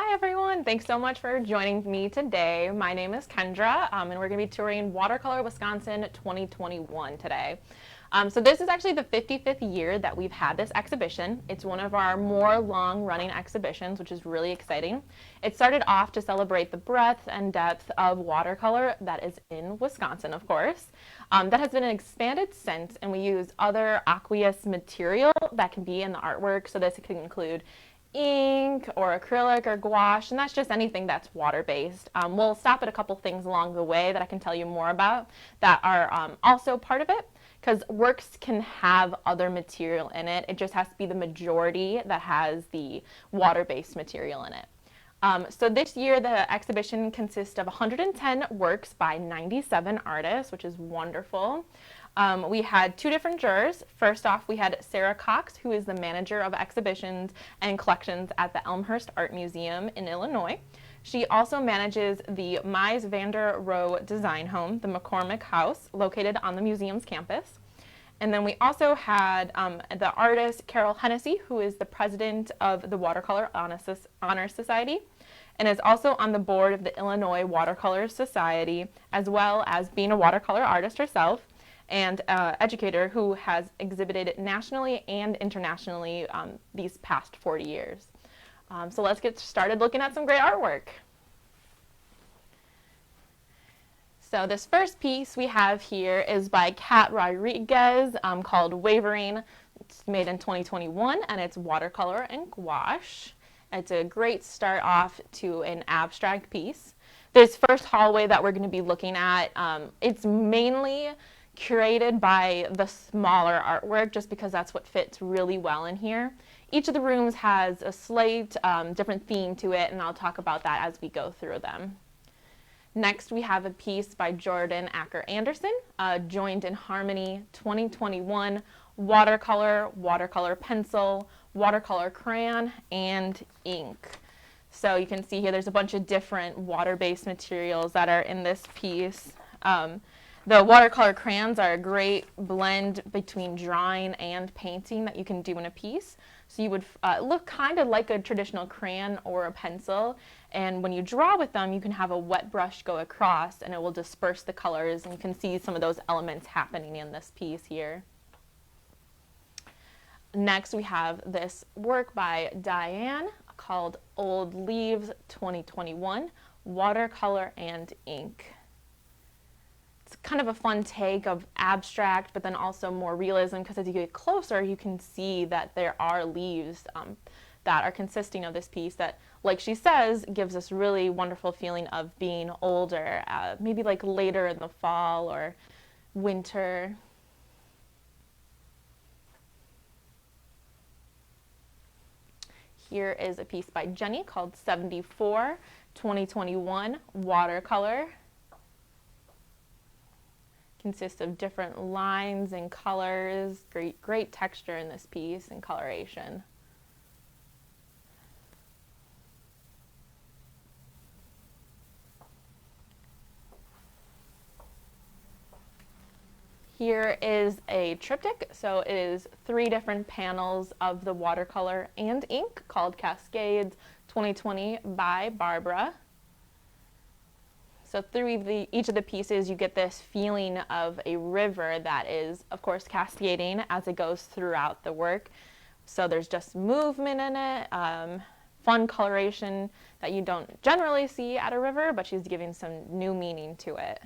Hi everyone, thanks so much for joining me today. My name is Kendra, and we're going to be touring Watercolor Wisconsin 2021 today. So this is actually the 55th year that we've had this exhibition. It's one of our more long-running exhibitions, which is really exciting. It started off to celebrate the breadth and depth of watercolor that is in Wisconsin, of course. That has been expanded since, and we use other aqueous material that can be in the artwork. So this can include ink or acrylic or gouache, and that's just anything that's water-based. We'll stop at a couple things along the way that I can tell you more about that are also part of it, because works can have other material in it. It just has to be the majority that has the water-based material in it. So this year the exhibition consists of 110 works by 97 artists, which is wonderful. We had two different jurors. First off, we had Sarah Cox, who is the manager of exhibitions and collections at the Elmhurst Art Museum in Illinois. She also manages the Mies van der Rohe design home, the McCormick House, located on the museum's campus. And then we also had the artist Carol Hennessy, who is the president of the Watercolor Honor Society, and is also on the board of the Illinois Watercolor Society, as well as being a watercolor artist herself, and educator who has exhibited nationally and internationally these past 40 years. So let's get started looking at some great artwork. So this first piece we have here is by Kat Rodriguez called Wavering. It's made in 2021 and it's watercolor and gouache. It's a great start off to an abstract piece. This first hallway that we're going to be looking at, it's mainly curated by the smaller artwork just because that's what fits really well in here. Each of the rooms has a slight different theme to it, and I'll talk about that as we go through them. Next we have a piece by Jordan Acker Anderson, Joined in Harmony 2021, watercolor, watercolor pencil, watercolor crayon, and ink. So you can see here there's a bunch of different water-based materials that are in this piece. The watercolor crayons are a great blend between drawing and painting that you can do in a piece. So you would look kind of like a traditional crayon or a pencil, and when you draw with them you can have a wet brush go across and it will disperse the colors, and you can see some of those elements happening in this piece here. Next we have this work by Diane called Old Leaves 2021, watercolor and ink. It's kind of a fun take of abstract, but then also more realism, because as you get closer, you can see that there are leaves that are consisting of this piece that, like she says, gives this really wonderful feeling of being older, maybe like later in the fall or winter. Here is a piece by Jenny called 74, 2021, watercolor. Consists of different lines and colors, great texture in this piece and coloration. Here is a triptych, so it is 3 different panels of the watercolor and ink called Cascades 2020 by Barbara. So through each of the pieces you get this feeling of a river that is, of course, cascading as it goes throughout the work. So there's just movement in it, fun coloration that you don't generally see at a river, but she's giving some new meaning to it.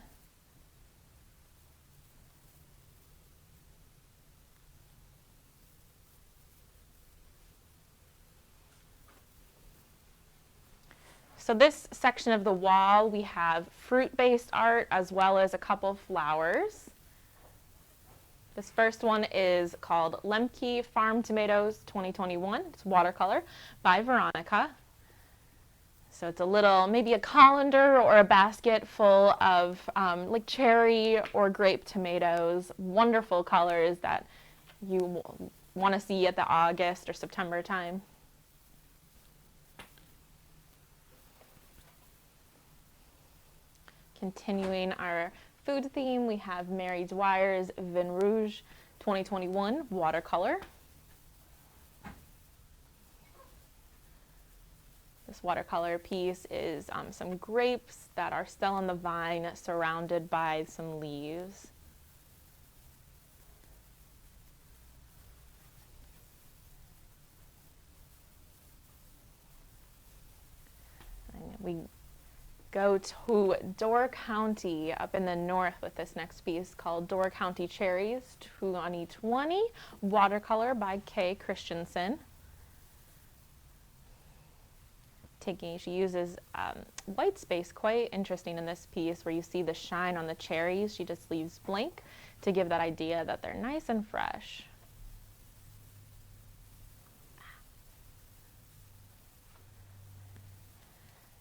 So this section of the wall, we have fruit-based art as well as a couple flowers. This first one is called Lemke Farm Tomatoes 2021. It's watercolor by Veronica. So it's a little, maybe a colander or a basket full of like cherry or grape tomatoes. Wonderful colors that you want to see at the August or September time. Continuing our food theme, we have Mary Dwyer's Vin Rouge 2021 watercolor. This watercolor piece is some grapes that are still on the vine surrounded by some leaves. And we go to Door County up in the north with this next piece called Door County Cherries 2020, watercolor by K. Christensen. She uses white space, quite interesting in this piece where you see the shine on the cherries. She just leaves blank to give that idea that they're nice and fresh.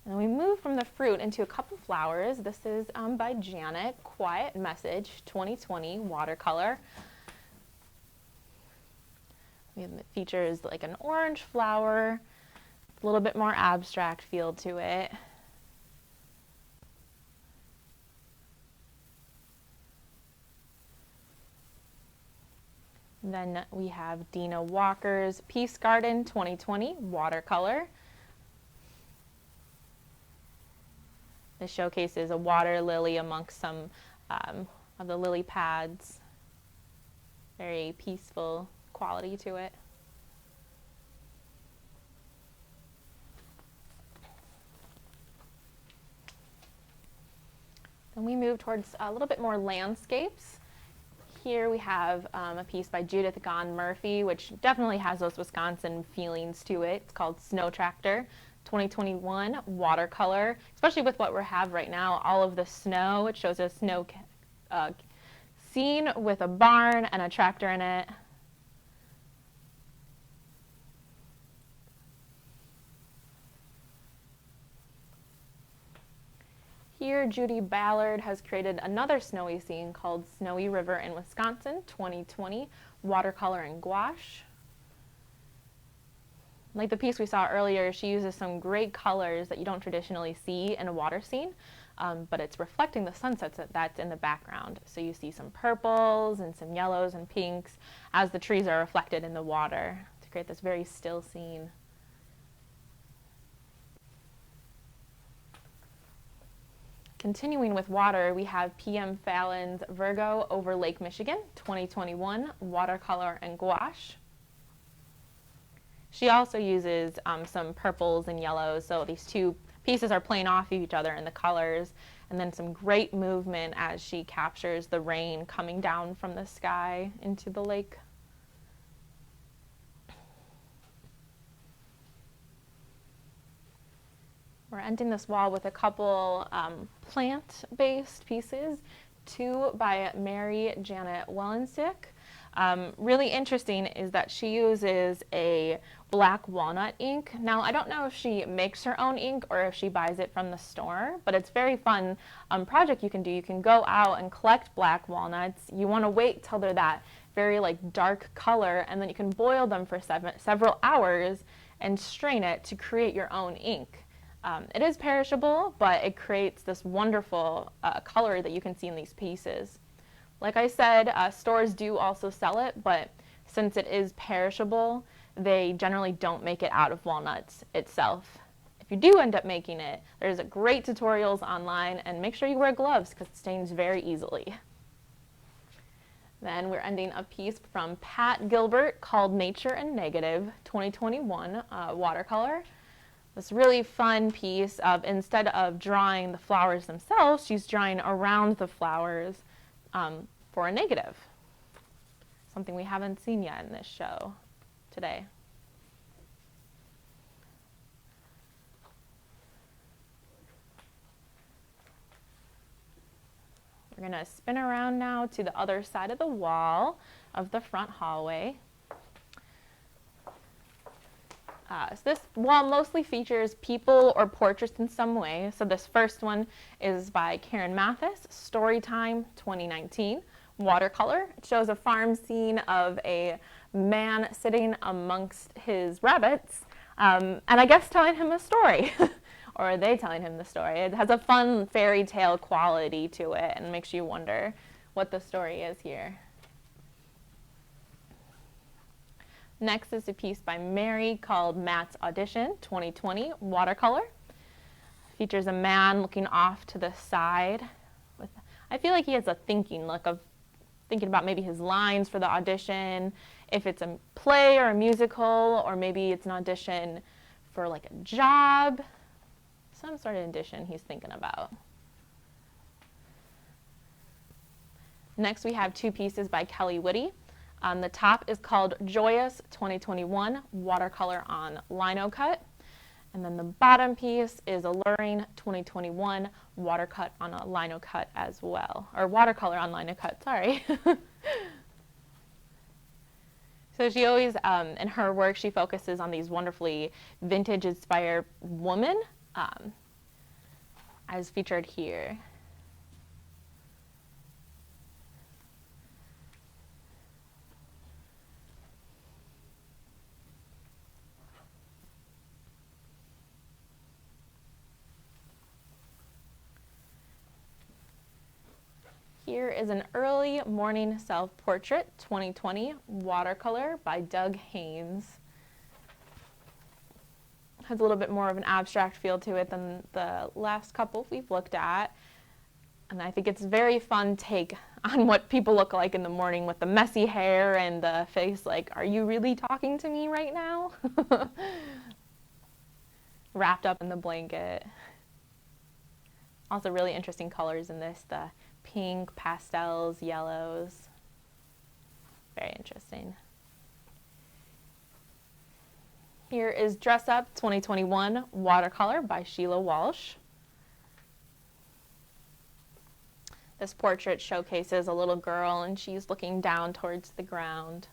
And we move from the fruit into a couple flowers. This is by Janet, Quiet Message 2020, watercolor. It features like an orange flower, a little bit more abstract feel to it. And then we have Dina Walker's Peace Garden 2020, watercolor. This showcases a water lily amongst some of the lily pads. Very peaceful quality to it. Then we move towards a little bit more landscapes. Here we have a piece by Judith Gahn Murphy, which definitely has those Wisconsin feelings to it. It's called Snow Tractor 2021, watercolor, especially with what we have right now, all of the snow. It shows a snow scene with a barn and a tractor in it. Here, Judy Ballard has created another snowy scene called Snowy River in Wisconsin 2020, watercolor and gouache. Like the piece we saw earlier, she uses some great colors that you don't traditionally see in a water scene, but it's reflecting the sunsets that's in the background. So you see some purples and some yellows and pinks as the trees are reflected in the water to create this very still scene. Continuing with water, we have P.M. Fallon's Virgo over Lake Michigan 2021, watercolor and gouache. She also uses some purples and yellows, so these two pieces are playing off each other in the colors, and then some great movement as she captures the rain coming down from the sky into the lake. We're ending this wall with a couple plant-based pieces, two by Mary Janet Wellensick. Really interesting is that she uses a black walnut ink. Now, I don't know if she makes her own ink or if she buys it from the store, but it's a very fun project you can do. You can go out and collect black walnuts. You want to wait till they're that very like dark color, and then you can boil them for several hours and strain it to create your own ink. It is perishable, but it creates this wonderful color that you can see in these pieces. Like I said, stores do also sell it, but since it is perishable, they generally don't make it out of walnuts itself. If you do end up making it, there's great tutorials online, and make sure you wear gloves because it stains very easily. Then we're ending a piece from Pat Gilbert called Nature and Negative 2021, watercolor. This really fun piece of, instead of drawing the flowers themselves, she's drawing around the flowers for a negative. Something we haven't seen yet in this show today. We're going to spin around now to the other side of the wall of the front hallway. So this wall mostly features people or portraits in some way. So this first one is by Karen Mathis, Storytime 2019, watercolor. It shows a farm scene of a man sitting amongst his rabbits, and I guess telling him a story. Or are they telling him the story? It has a fun fairy tale quality to it and makes you wonder what the story is here. Next is a piece by Mary called Matt's Audition 2020 watercolor. Features a man looking off to the side. I feel like he has a thinking look of thinking about maybe his lines for the audition, if it's a play or a musical, or maybe it's an audition for like a job, some sort of audition he's thinking about. Next we have two pieces by Kelly Whitty. The top is called Joyous 2021 watercolor on lino cut. And then the bottom piece is Alluring 2021 watercolor on a lino cut as well, or watercolor on lino cut, sorry. So she always, in her work, she focuses on these wonderfully vintage-inspired women, as featured here. Here is an early morning self-portrait 2020 watercolor by Doug Haynes. Has a little bit more of an abstract feel to it than the last couple we've looked at. And I think it's a very fun take on what people look like in the morning with the messy hair and the face like, are you really talking to me right now? Wrapped up in the blanket. Also really interesting colors in this, the pink, pastels, yellows. Very interesting. Here is Dress Up 2021 watercolor by Sheila Walsh. This portrait showcases a little girl and she's looking down towards the ground.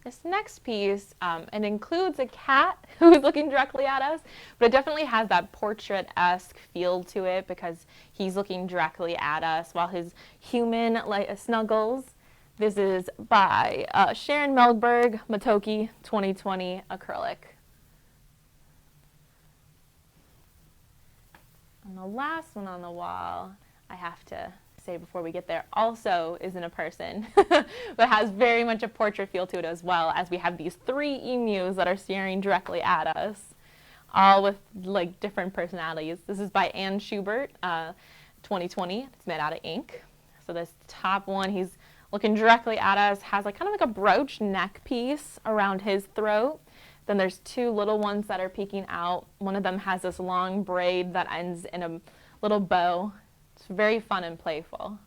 This next piece, it includes a cat who is looking directly at us, but it definitely has that portrait-esque feel to it because he's looking directly at us while his human snuggles. This is by Sharon Meldberg, Matoki 2020 acrylic. And the last one on the wall, I have to say before we get there, also isn't a person, but has very much a portrait feel to it as well, as we have these three emus that are staring directly at us, all with like different personalities. This is by Ann Schubert, 2020. It's made out of ink. So this top one, he's looking directly at us, has like kind of like a brooch neck piece around his throat. Then there's two little ones that are peeking out. One of them has this long braid that ends in a little bow. It's very fun and playful.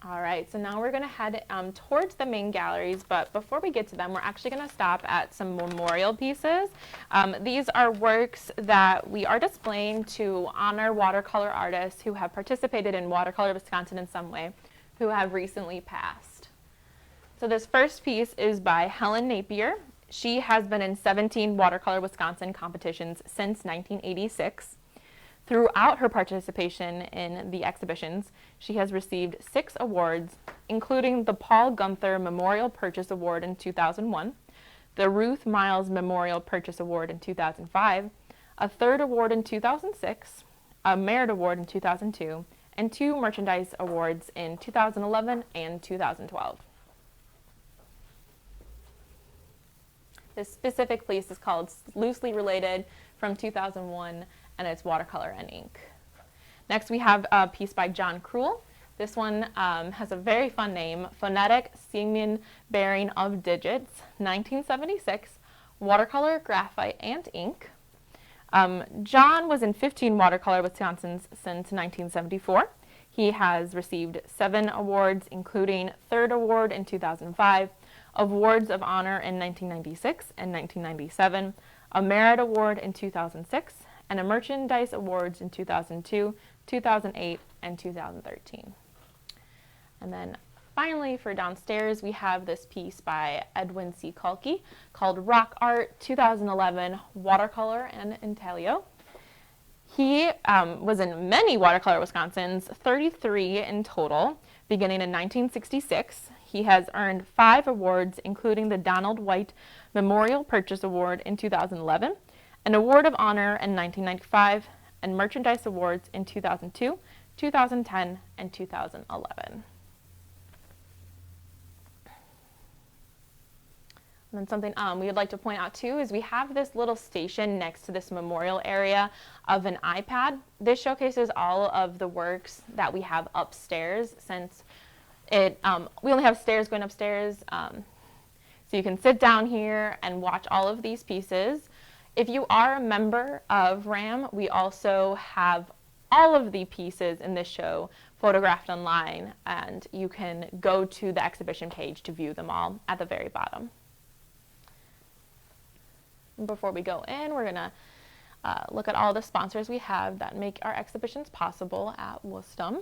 All right, so now we're going to head towards the main galleries, but before we get to them, we're actually going to stop at some memorial pieces. These are works that we are displaying to honor watercolor artists who have participated in Watercolor Wisconsin in some way, who have recently passed. So this first piece is by Helen Napier. She has been in 17 Watercolor Wisconsin competitions since 1986. Throughout her participation in the exhibitions, she has received 6 awards, including the Paul Gunther Memorial Purchase Award in 2001, the Ruth Miles Memorial Purchase Award in 2005, a 3rd award in 2006, a Merit Award in 2002, and 2 merchandise awards in 2011 and 2012. This specific piece is called Loosely Related from 2001, and it's watercolor and ink. Next we have a piece by John Krull. This one has a very fun name, Phonetic Seeming Bearing of Digits, 1976, watercolor, graphite, and ink. John was in 15 Watercolor Wisconsins since 1974. He has received 7 awards, including 3rd award in 2005, Awards of Honor in 1996 and 1997, a Merit Award in 2006, and a Merchandise Awards in 2002, 2008, and 2013. And then finally for downstairs, we have this piece by Edwin C. Kalki called Rock Art 2011 Watercolor and Intaglio. He was in many Watercolor Wisconsins, 33 in total, beginning in 1966. He has earned 5 awards, including the Donald White Memorial Purchase Award in 2011, an Award of Honor in 1995, and Merchandise Awards in 2002, 2010, and 2011. And then something we would like to point out too is we have this little station next to this memorial area of an iPad. This showcases all of the works that we have upstairs, since we only have stairs going upstairs. So you can sit down here and watch all of these pieces. If you are a member of RAM, we also have all of the pieces in this show photographed online, and you can go to the exhibition page to view them all at the very bottom. Before we go in, we're going to look at all the sponsors we have that make our exhibitions possible at Wustum.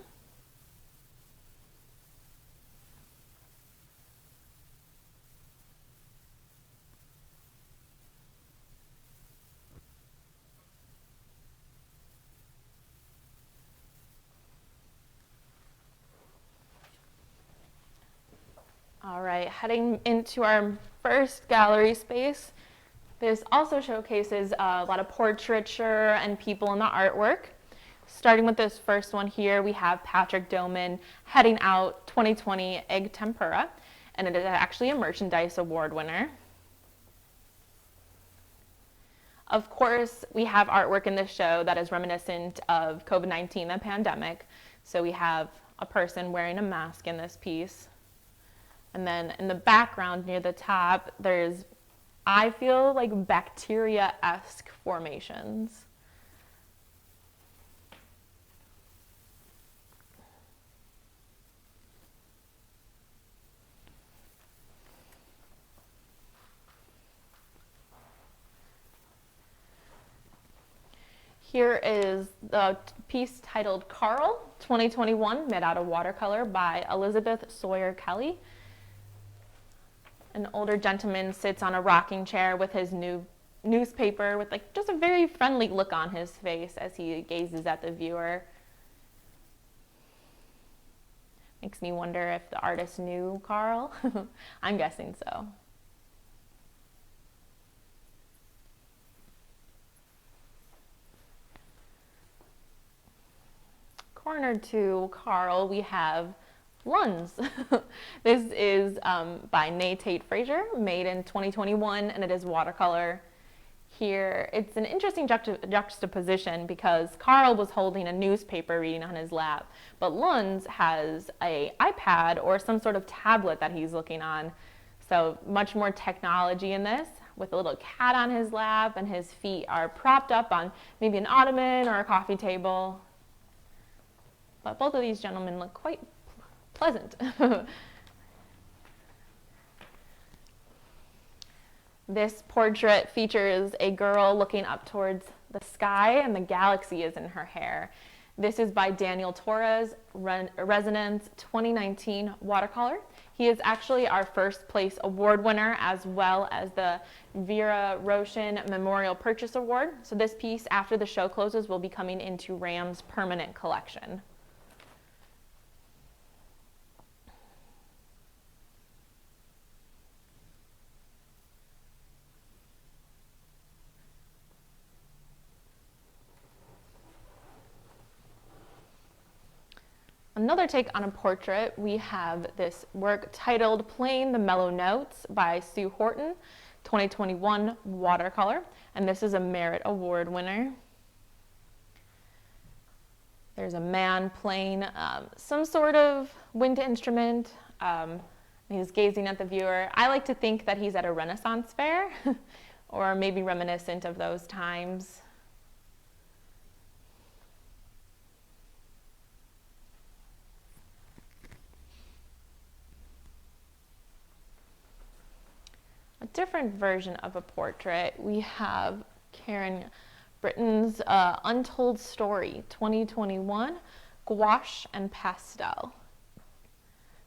All right, heading into our first gallery space. This also showcases a lot of portraiture and people in the artwork. Starting with this first one here, we have Patrick Doman Heading Out 2020 Egg Tempura, and it is actually a Merchandise Award winner. Of course, we have artwork in this show that is reminiscent of COVID-19, the pandemic. So we have a person wearing a mask in this piece. And then in the background near the top, there's, I feel like, bacteria-esque formations. Here is the piece titled Carl 2021, made out of watercolor by Elizabeth Sawyer Kelly. An older gentleman sits on a rocking chair with his new newspaper with like just a very friendly look on his face as he gazes at the viewer. Makes me wonder if the artist knew Carl. I'm guessing so. Corner to Carl, we have Lunds. This is by Tate Frazier, made in 2021, and it is watercolor. Here, it's an interesting juxtaposition because Carl was holding a newspaper reading on his lap, but Lunds has an iPad or some sort of tablet that he's looking on. So much more technology in this, with a little cat on his lap, and his feet are propped up on maybe an ottoman or a coffee table. But both of these gentlemen look quite pleasant. This portrait features a girl looking up towards the sky, and the galaxy is in her hair. This is by Daniel Torres, Resonance 2019 watercolor. He is actually our first place award winner, as well as the Vera Roshan Memorial Purchase Award. So this piece, after the show closes, will be coming into RAM's permanent collection. Another take on a portrait, we have this work titled Playing the Mellow Notes by Sue Horton, 2021 watercolor, and this is a Merit Award winner. There's a man playing some sort of wind instrument. He's gazing at the viewer. I like to think that he's at a Renaissance fair, or maybe reminiscent of those times. A different version of a portrait, we have Karen Britton's Untold Story 2021 Gouache and Pastel.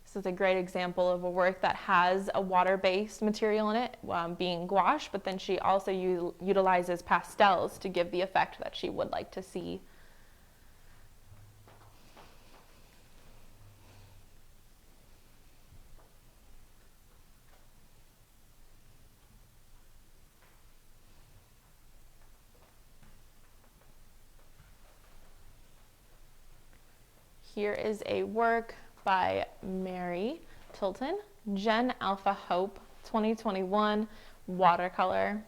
This is a great example of a work that has a water-based material in it, being gouache, but then she also utilizes pastels to give the effect that she would like to see. Here is a work by Mary Tilton, Gen Alpha Hope, 2021, watercolor.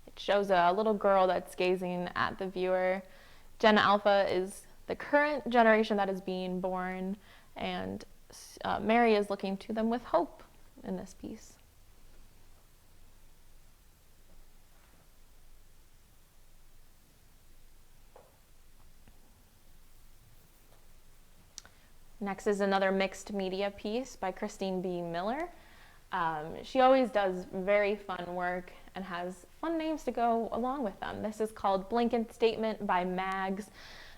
It shows a little girl that's gazing at the viewer. Gen Alpha is the current generation that is being born, and Mary is looking to them with hope in this piece. Next is another mixed media piece by Christine B. Miller. She always does very fun work and has fun names to go along with them. This is called Blanket Statement by Mags.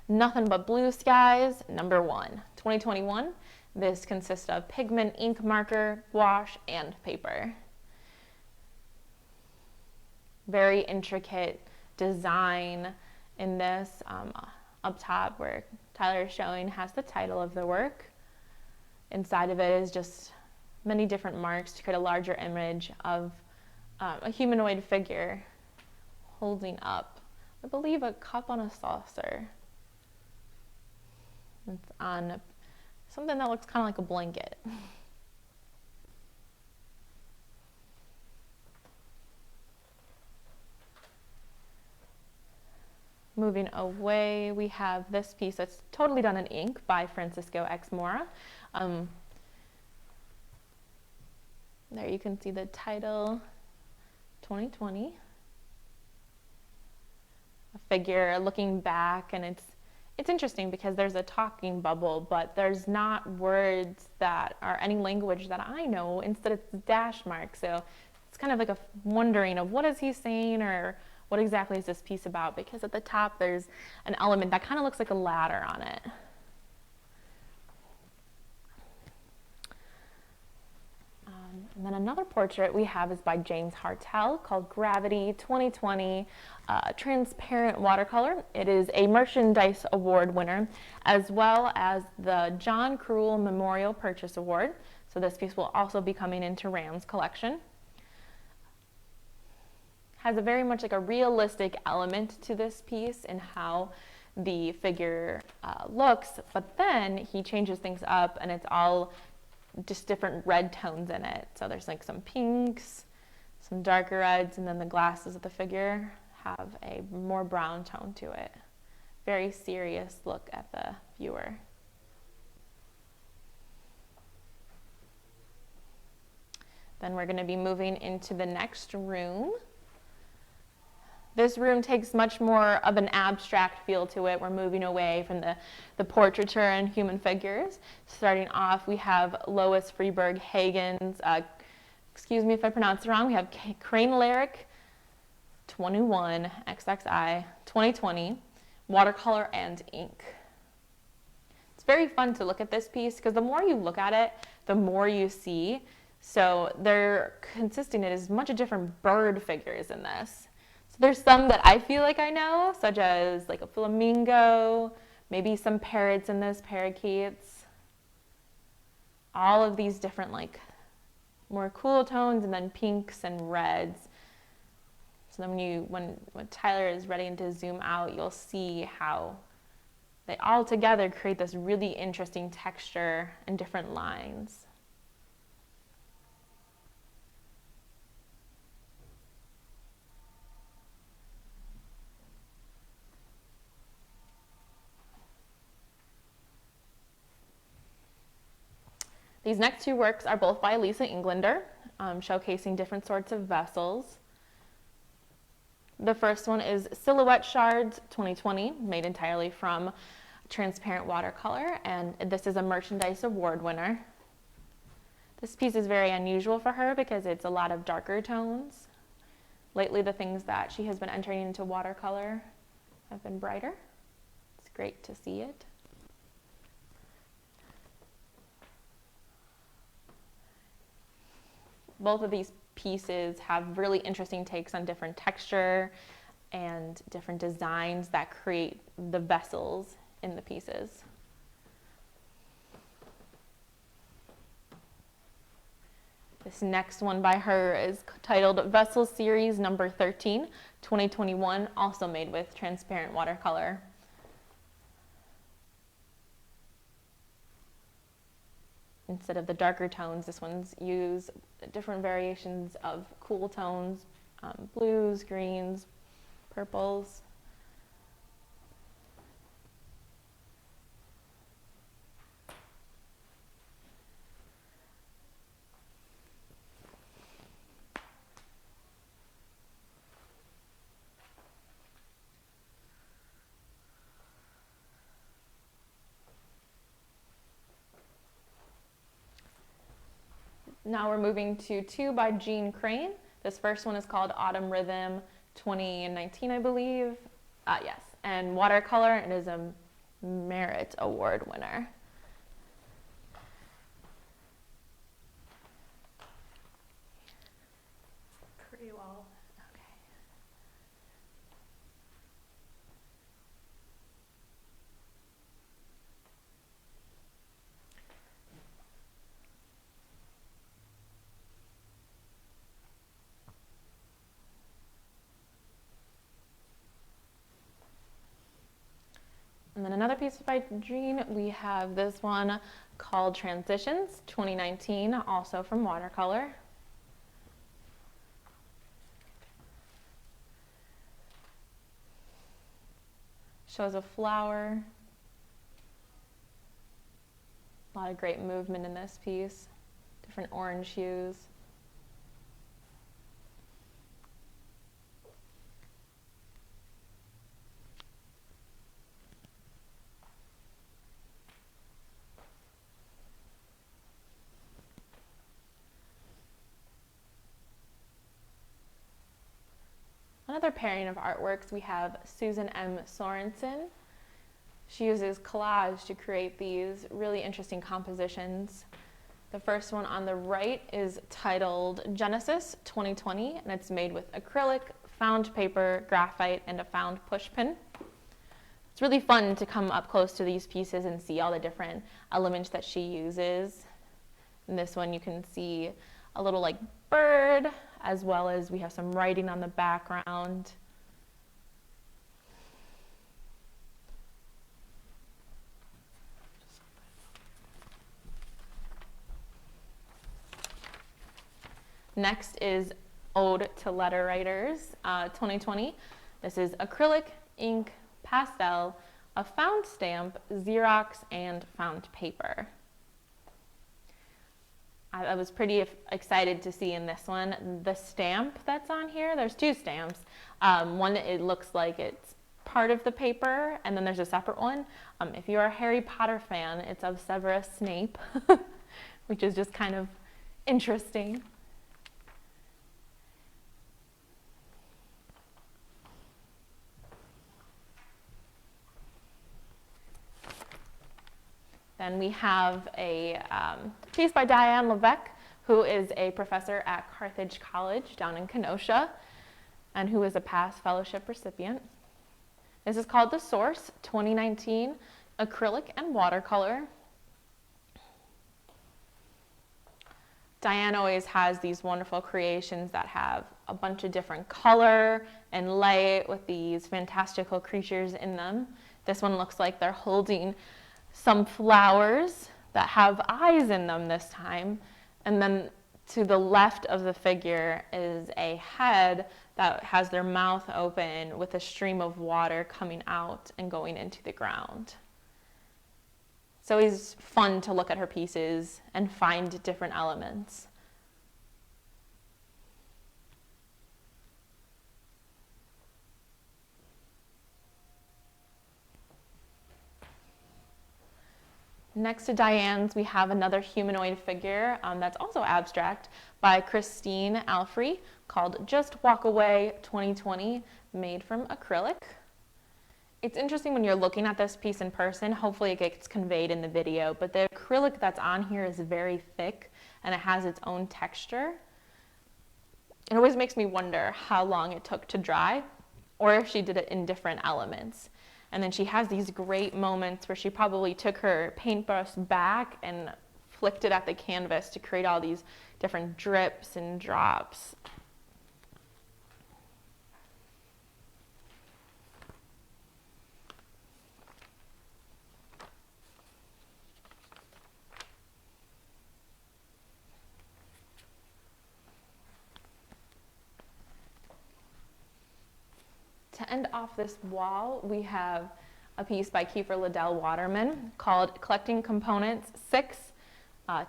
Nothing But Blue Skies, number 1, 2021. This consists of pigment, ink, marker, gouache, and paper. Very intricate design in this. Up top where Tyler is showing has the title of the work. Inside of it is just many different marks to create a larger image of a humanoid figure holding up, I believe, a cup on a saucer. It's on something that looks kind of like a blanket. Moving away, we have this piece that's totally done in ink by Francisco Exmora. There you can see the title, 2020. A figure looking back, and it's interesting because there's a talking bubble, but there's not words that are any language that I know. Instead, it's dash marks. So it's kind of like a wondering of what is he saying, or what exactly is this piece about? Because at the top there's an element that kind of looks like a ladder on it. And then another portrait we have is by James Hartel called Gravity 2020, transparent watercolor. It is a Merchandise Award winner, as well as the John Cruel Memorial Purchase Award. So this piece will also be coming into Rand's collection. Has a very much like a realistic element to this piece in how the figure looks, but then he changes things up and it's all just different red tones in it. So there's like some pinks, some darker reds, and then the glasses of the figure have a more brown tone to it. Very serious look at the viewer. Then we're going to be moving into the next room. This room takes much more of an abstract feel to it. We're moving away from the portraiture and human figures. Starting off, we have Lois Freeberg Hagen's, excuse me if I pronounce it wrong, we have Crane Lyric 21 XXI 2020, watercolor and ink. It's very fun to look at this piece because the more you look at it, the more you see. So they're consisting of as much different bird figures in this. There's some that I feel like I know, such as like a flamingo, maybe some parrots in this, parakeets. All of these different like more cool tones, and then pinks and reds. So then when Tyler is ready to zoom out, you'll see how they all together create this really interesting texture and different lines. These next two works are both by Lisa Englander, showcasing different sorts of vessels. The first one is Silhouette Shards 2020, made entirely from transparent watercolor, and this is a Merchandise Award winner. This piece is very unusual for her because it's a lot of darker tones. Lately, the things that she has been entering into watercolor have been brighter. It's great to see it. Both of these pieces have really interesting takes on different texture and different designs that create the vessels in the pieces. This next one by her is titled Vessel Series number 13, 2021, also made with transparent watercolor. instead of the darker tones, this one's use different variations of cool tones, blues, greens, purples. Now we're moving to two by Jean Crane. This first one is called Autumn Rhythm 2019, I believe. Yes, and watercolor, and is a Merit Award winner. Pretty well. Okay. And then another piece by Jean, we have this one called Transitions 2019, also from watercolor. Shows a flower. A lot of great movement in this piece. Different orange hues. Another pairing of artworks, we have Susan M. Sorensen. She uses collage to create these really interesting compositions. The first one on the right is titled Genesis 2020, and it's made with acrylic, found paper, graphite, and a found pushpin. It's really fun to come up close to these pieces and see all the different elements that she uses. In this one you can see a little like bird, as well as we have some writing on the background. Next is Ode to Letter Writers 2020. This is acrylic, ink, pastel, a found stamp, Xerox, and found paper. I was pretty excited to see in this one the stamp that's on here. There's two stamps. One, it looks like it's part of the paper, and then there's a separate one. If you're a Harry Potter fan, it's of Severus Snape, which is just kind of interesting. Then we have a piece by Diane Levesque, who is a professor at Carthage College down in Kenosha, and who is a past fellowship recipient. This is called The Source 2019, acrylic and watercolor. Diane always has these wonderful creations that have a bunch of different color and light with these fantastical creatures in them. This one looks like they're holding some flowers that have eyes in them this time. And then to the left of the figure is a head that has their mouth open with a stream of water coming out and going into the ground. It's always fun to look at her pieces and find different elements. Next to Diane's, we have another humanoid figure that's also abstract by Christine Alfrey called Just Walk Away 2020, made from acrylic. It's interesting when you're looking at this piece in person, hopefully it gets conveyed in the video, but the acrylic that's on here is very thick and it has its own texture. It always makes me wonder how long it took to dry, or if she did it in different elements. And then she has these great moments where she probably took her paintbrush back and flicked it at the canvas to create all these different drips and drops. to end off this wall, we have a piece by Kiefer Liddell Waterman called Collecting Components 6,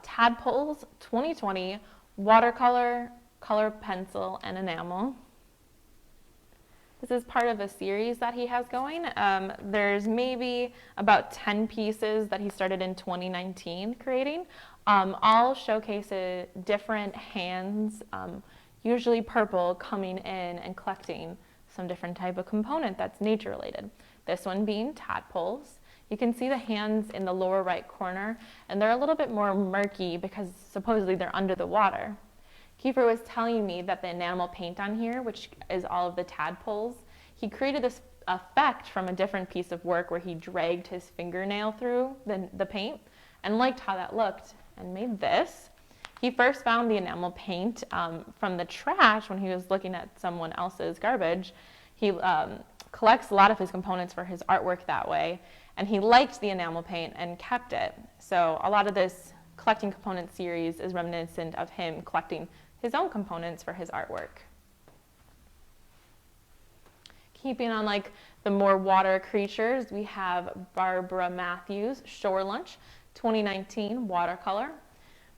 Tadpoles 2020, Watercolor, Color Pencil, and Enamel. This is part of a series that he has going. There's maybe about 10 pieces that he started in 2019 creating. All showcase different hands, usually purple, coming in and collecting some different type of component that's nature related. This one being tadpoles. You can see the hands in the lower right corner, and they're a little bit more murky because supposedly they're under the water. Kiefer was telling me that the enamel paint on here, which is all of the tadpoles, he created this effect from a different piece of work where he dragged his fingernail through the paint and liked how that looked and made this. He first found the enamel paint from the trash when he was looking at someone else's garbage. He collects a lot of his components for his artwork that way, and he liked the enamel paint and kept it. So a lot of this collecting component series is reminiscent of him collecting his own components for his artwork. Keeping on like the more water creatures, we have Barbara Matthews Shore Lunch 2019 watercolor.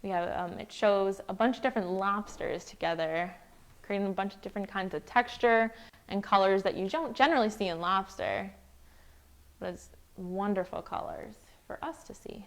We have it shows a bunch of different lobsters together, creating a bunch of different kinds of texture and colors that you don't generally see in lobster, but it's wonderful colors for us to see.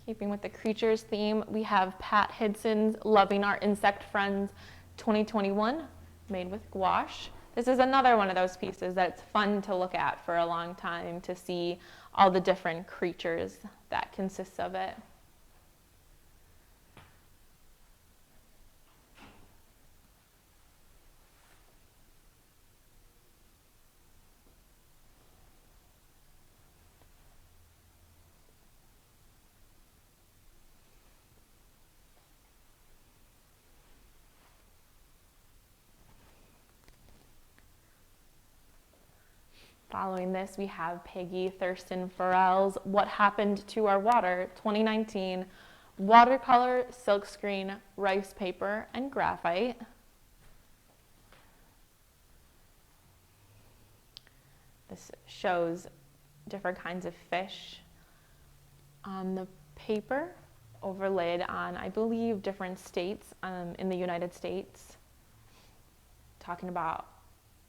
Keeping with the creatures theme, we have Pat Hidson's Loving Our Insect Friends 2021, made with gouache. This is another one of those pieces that it's fun to look at for a long time to see all the different creatures that consists of it. Following this, we have Peggy Thurston Farrell's What Happened to Our Water 2019 watercolor, silkscreen, rice paper, and graphite. This shows different kinds of fish on the paper, overlaid on, I believe, different states in the United States, talking about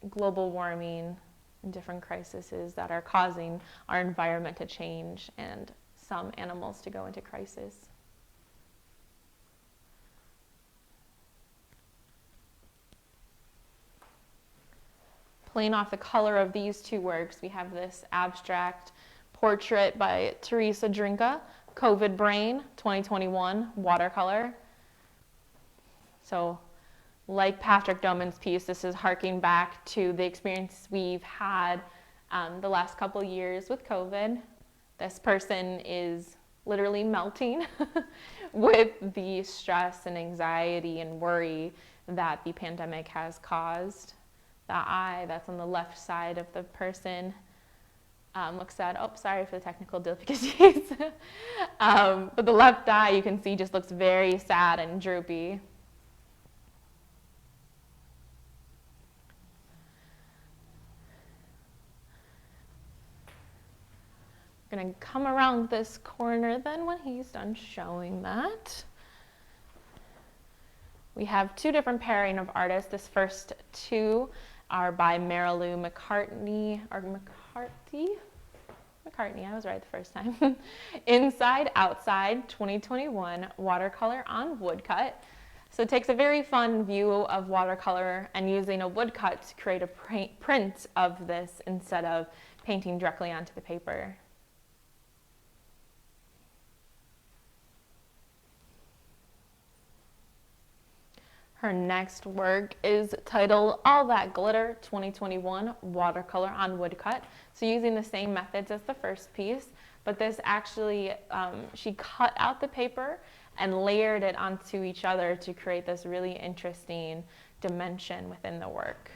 global warming and different crises that are causing our environment to change and some animals to go into crisis. Playing off the color of these two works, we have this abstract portrait by Teresa Drinka, COVID Brain 2021 watercolor. So like Patrick Doman's piece, this is harking back to the experience we've had the last couple years with COVID. This person is literally melting with the stress and anxiety and worry that the pandemic has caused. The eye that's on the left side of the person looks sad. Oh, sorry for the technical difficulties. But the left eye, you can see, just looks very sad and droopy. Going to come around this corner then when he's done showing that. We have two different pairing of artists. This first two are by Lou McCarty, I was right the first time. Inside, Outside, 2021, watercolor on woodcut. So it takes a very fun view of watercolor and using a woodcut to create a print of this instead of painting directly onto the paper. Her next work is titled All That Glitter 2021 watercolor on woodcut. So using the same methods as the first piece, but this actually, she cut out the paper and layered it onto each other to create this really interesting dimension within the work.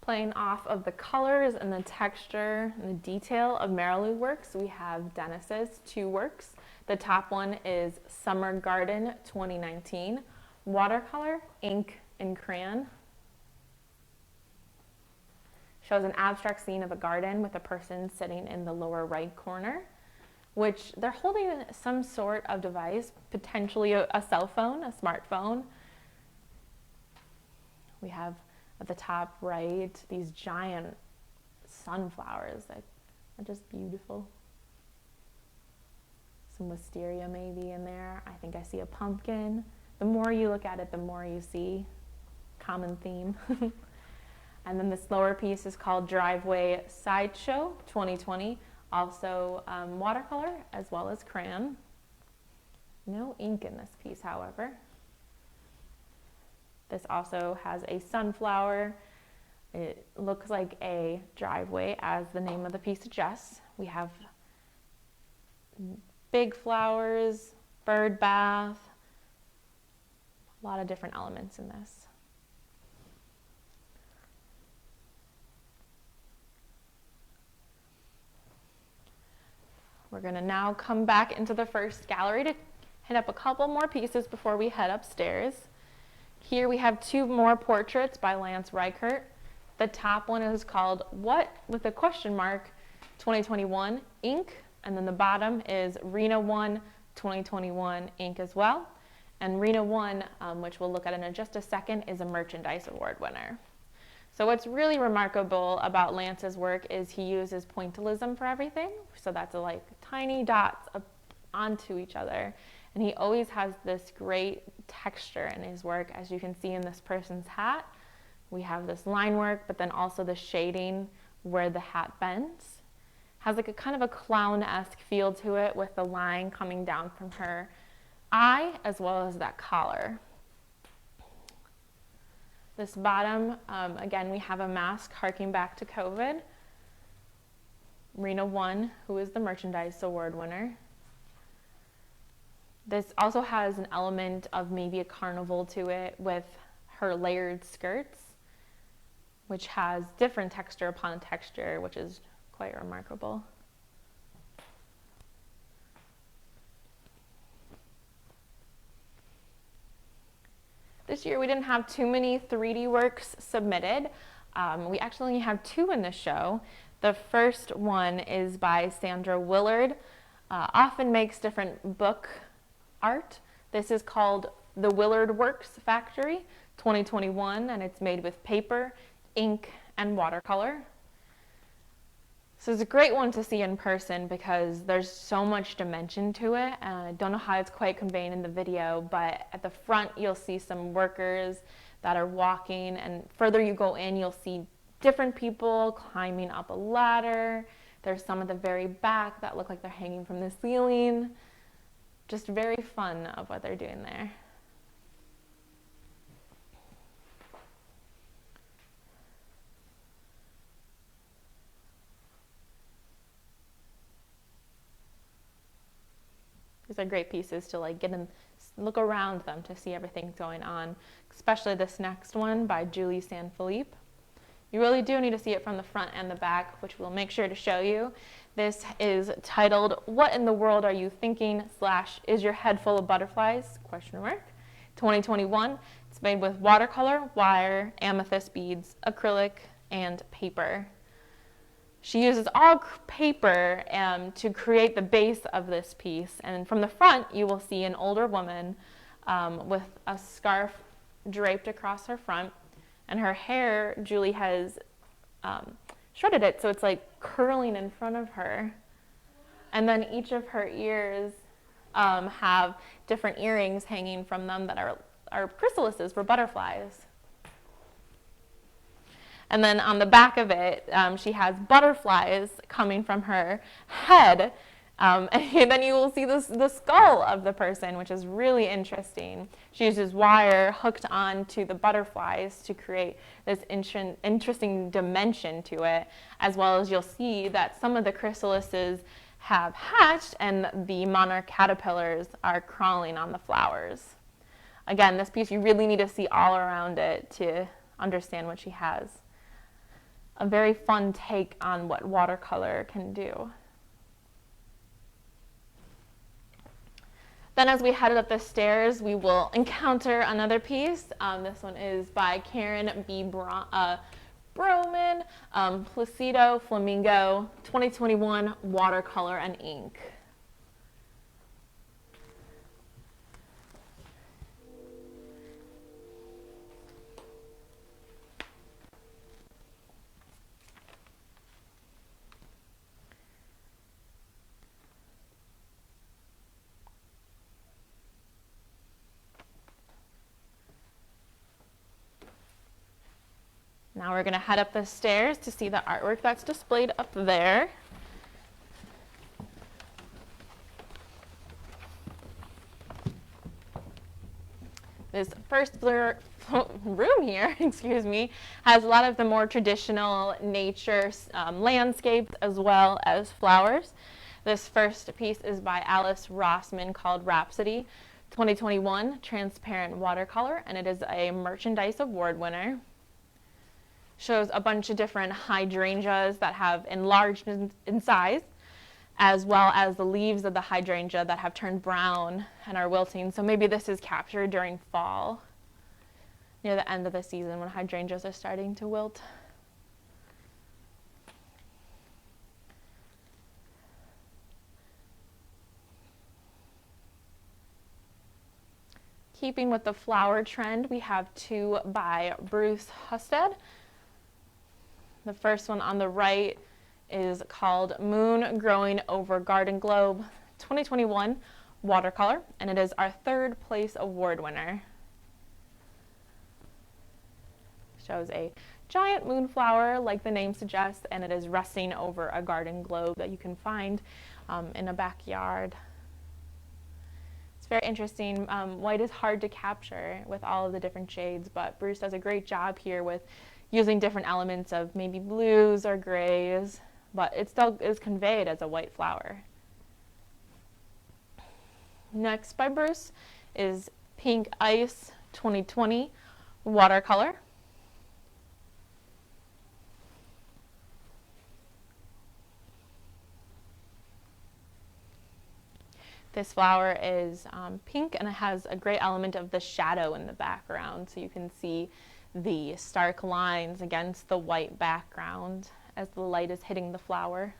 Playing off of the colors and the texture and the detail of Marilu works, we have Dennis's 2 works. The top one is Summer Garden 2019, watercolor, ink, and crayon. Shows an abstract scene of a garden with a person sitting in the lower right corner, which they're holding some sort of device, potentially a cell phone, a smartphone. We have at the top right these giant sunflowers that are just beautiful. Some wisteria maybe in there. I think I see a pumpkin. The more you look at it, the more you see. Common theme. And then this lower piece is called Driveway Sideshow 2020. Also watercolor as well as crayon. No ink in this piece, however. This also has a sunflower. It looks like a driveway, as the name of the piece suggests. We have big flowers, bird bath, a lot of different elements in this. We're going to now come back into the first gallery to hit up a couple more pieces before we head upstairs. Here we have 2 more portraits by Lance Reichert. The top one is called What with a question mark 2021 ink, and then the bottom is Rena 1 2021 ink as well. And Rena 1, which we'll look at in just a second, is a Merchandise Award winner. So what's really remarkable about Lance's work is he uses pointillism for everything. So that's like tiny dots onto each other. And he always has this great texture in his work, as you can see in this person's hat. We have this line work, but then also the shading where the hat bends. Has like a kind of a clown-esque feel to it, with the line coming down from her eye as well as that collar. This bottom, again, we have a mask harking back to COVID. Rena 1, who is the Merchandise Award winner. This also has an element of maybe a carnival to it, with her layered skirts, which has different texture upon texture, which is quite remarkable. This year we didn't have too many 3D works submitted. We actually only have 2 in this show. The first one is by Sandra Willard. Often makes different book art. This is called The Willard Works Factory 2021, and it's made with paper, ink, and watercolor. So it's a great one to see in person because there's so much dimension to it, and I don't know how it's quite conveyed in the video, but at the front you'll see some workers that are walking, and further you go in you'll see different people climbing up a ladder. There's some at the very back that look like they're hanging from the ceiling. Just very fun of what they're doing there. These are great pieces to like get in, look around them to see everything going on, especially this next one by Julie Sanfelipe. You really do need to see it from the front and the back, which we'll make sure to show you. This is titled, What in the World Are You Thinking? / Is Your Head Full of Butterflies? 2021. It's made with watercolor, wire, amethyst beads, acrylic, and paper. She uses all paper to create the base of this piece. And from the front, you will see an older woman with a scarf draped across her front. And her hair, Julie has shredded it, so it's like curling in front of her. And then each of her ears have different earrings hanging from them that are chrysalises for butterflies. And then on the back of it, she has butterflies coming from her head. And then you will see the skull of the person, which is really interesting. She uses wire hooked onto the butterflies to create this interesting dimension to it, as well as you'll see that some of the chrysalises have hatched and the monarch caterpillars are crawling on the flowers. Again, this piece you really need to see all around it to understand what she has. a very fun take on what watercolor can do. Then as we headed up the stairs, we will encounter another piece. This one is by Karen B. Broman, Placido Flamingo, 2021 Watercolor and Ink. Now we're going to head up the stairs to see the artwork that's displayed up there. This first room here, excuse me, has a lot of the more traditional nature landscapes as well as flowers. This first piece is by Alice Rossman called Rhapsody, 2021 transparent watercolor, and it is a Merchandise Award winner. Shows a bunch of different hydrangeas that have enlarged in size, as well as the leaves of the hydrangea that have turned brown and are wilting. So maybe this is captured during fall, near the end of the season when hydrangeas are starting to wilt. Keeping with the flower trend, we have two by Bruce Husted. The first one on the right is called Moon Growing Over Garden Globe, 2021 watercolor, and it is our third place award winner. Shows a giant moonflower like the name suggests, and it is resting over a garden globe that you can find in a backyard. It's very interesting. White is hard to capture with all of the different shades, but Bruce does a great job here with using different elements of maybe blues or grays, but it still is conveyed as a white flower. Next by Bruce is Pink Ice 2020 watercolor. This flower is pink, and it has a great element of the shadow in the background, so you can see the stark lines against the white background as the light is hitting the flower.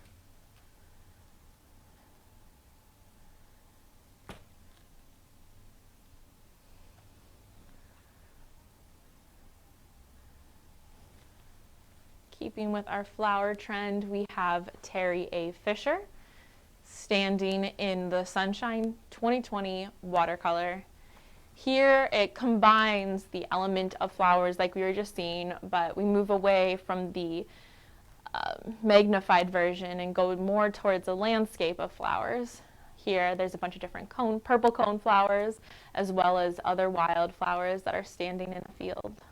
Keeping with our flower trend, we have Terry A. Fisher, Standing in the Sunshine 2020 watercolor. Here it combines the element of flowers like we were just seeing, but we move away from the magnified version and go more towards a landscape of flowers. Here there's a bunch of different purple cone flowers as well as other wild flowers that are standing in a field.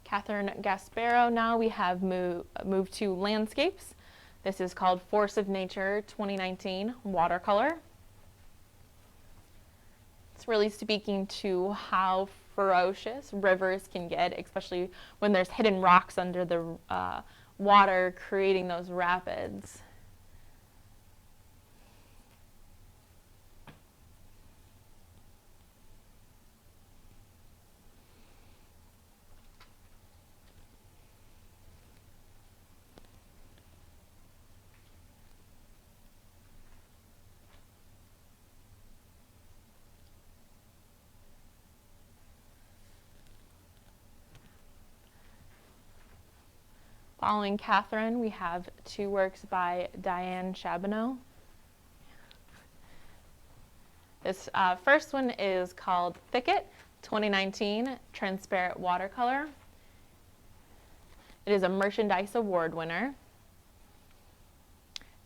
Catherine Gasparo, now we have moved to landscapes. This is called Force of Nature 2019 watercolor. It's really speaking to how ferocious rivers can get, especially when there's hidden rocks under the water creating those rapids. Following Catherine, we have two works by Diane Chabineau. This first one is called Thicket 2019 Transparent Watercolor. It is a Merchandise Award winner.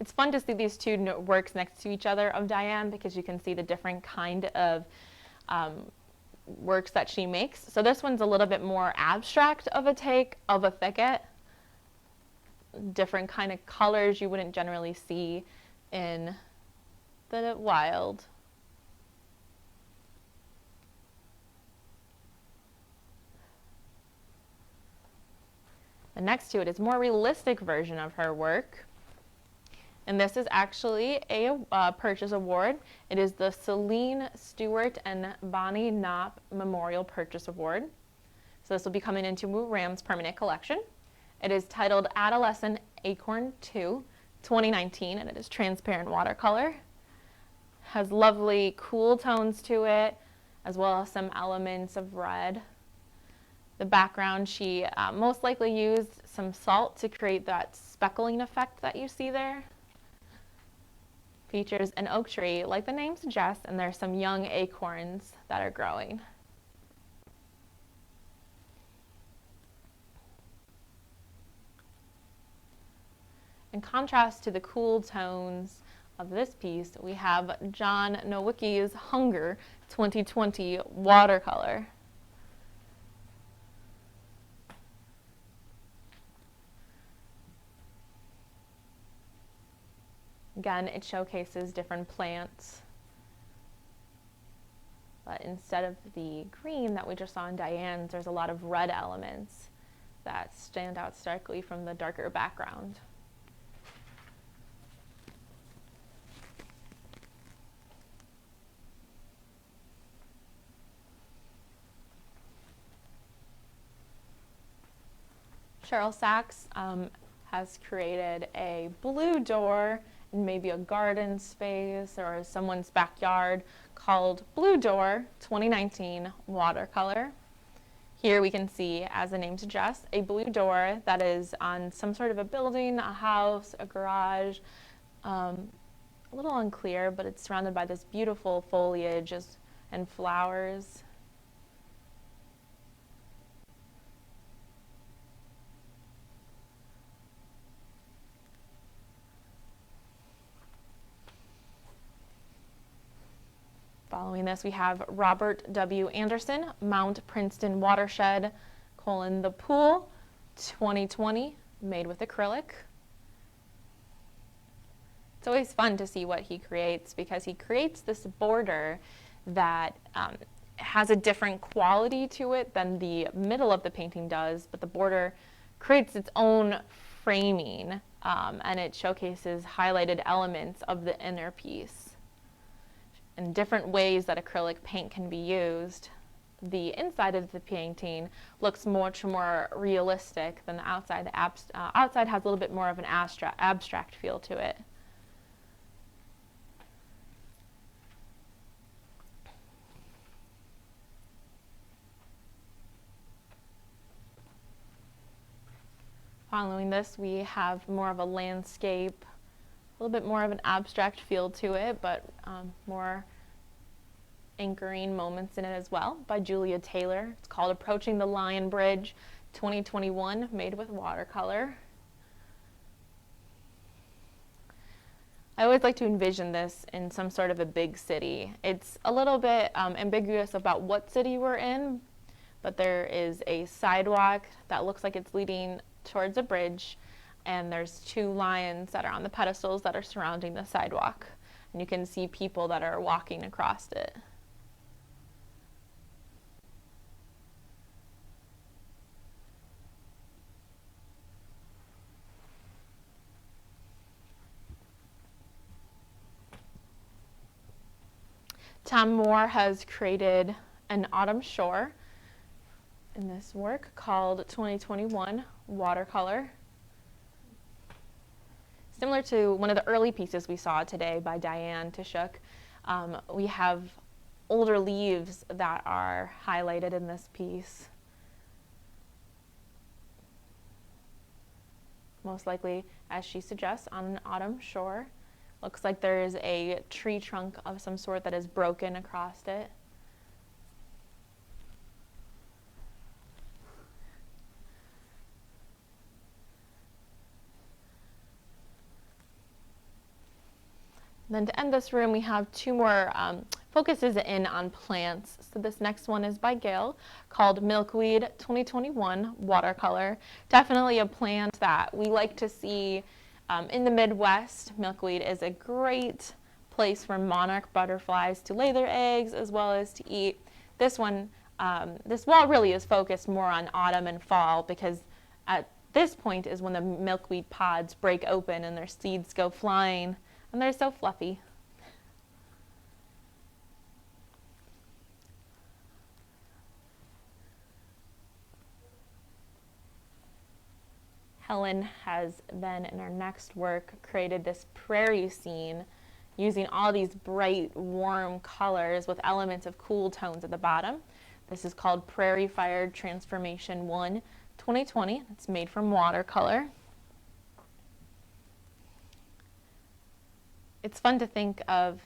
It's fun to see these two works next to each other of Diane because you can see the different kind of works that she makes. So this one's a little bit more abstract of a take of a thicket. different kind of colors you wouldn't generally see in the wild. The next to it is a more realistic version of her work. And this is actually a purchase award. It is the Celine Stewart and Bonnie Knopp Memorial Purchase Award. So this will be coming into Ram's permanent collection. It is titled Adolescent Acorn 2, 2019, and it is transparent watercolor. Has lovely cool tones to it, as well as some elements of red. The background, she most likely used some salt to create that speckling effect that you see there. Features an oak tree, like the name suggests, and there's some young acorns that are growing. In contrast to the cool tones of this piece, we have John Nowicki's Hunger 2020 watercolor. Again, it showcases different plants, but instead of the green that we just saw in Diane's, there's a lot of red elements that stand out starkly from the darker background. Cheryl Sachs has created a blue door in maybe a garden space or someone's backyard called Blue Door 2019 watercolor. Here we can see, as the name suggests, a blue door that is on some sort of a building, a house, a garage. A little unclear, but it's surrounded by this beautiful foliage and flowers. Following this, we have Robert W. Anderson, Mount Princeton Watershed, The Pool, 2020, made with acrylic. It's always fun to see what he creates because he creates this border that has a different quality to it than the middle of the painting does, but the border creates its own framing and it showcases highlighted elements of the inner piece. And different ways that acrylic paint can be used. The inside of the painting looks much more realistic than the outside. The outside has a little bit more of an abstract feel to it. Following this, we have more of a landscape, a little bit more of an abstract feel to it, but more anchoring moments in it as well, by Julia Taylor. It's called Approaching the Lion Bridge 2021, made with watercolor. I always like to envision this in some sort of a big city. It's a little bit ambiguous about what city we're in, but there is a sidewalk that looks like it's leading towards a bridge, and there's two lions that are on the pedestals that are surrounding the sidewalk. And you can see people that are walking across it. Tom Moore has created an autumn shore in this work called 2021 watercolor. Similar to one of the early pieces we saw today by Diane Tishuk, we have older leaves that are highlighted in this piece. Most likely, as she suggests, on an autumn shore. Looks like there's a tree trunk of some sort that is broken across it. Then to end this room, we have two more focuses in on plants. So this next one is by Gail, called Milkweed 2021 Watercolor. Definitely a plant that we like to see in the Midwest. Milkweed is a great place for monarch butterflies to lay their eggs as well as to eat. This one, this wall really is focused more on autumn and fall, because at this point is when the milkweed pods break open and their seeds go flying, and they're so fluffy. Helen has then, in her next work, created this prairie scene using all these bright, warm colors with elements of cool tones at the bottom. This is called Prairie Fire Transformation 1 2020. It's made from watercolor. It's fun to think of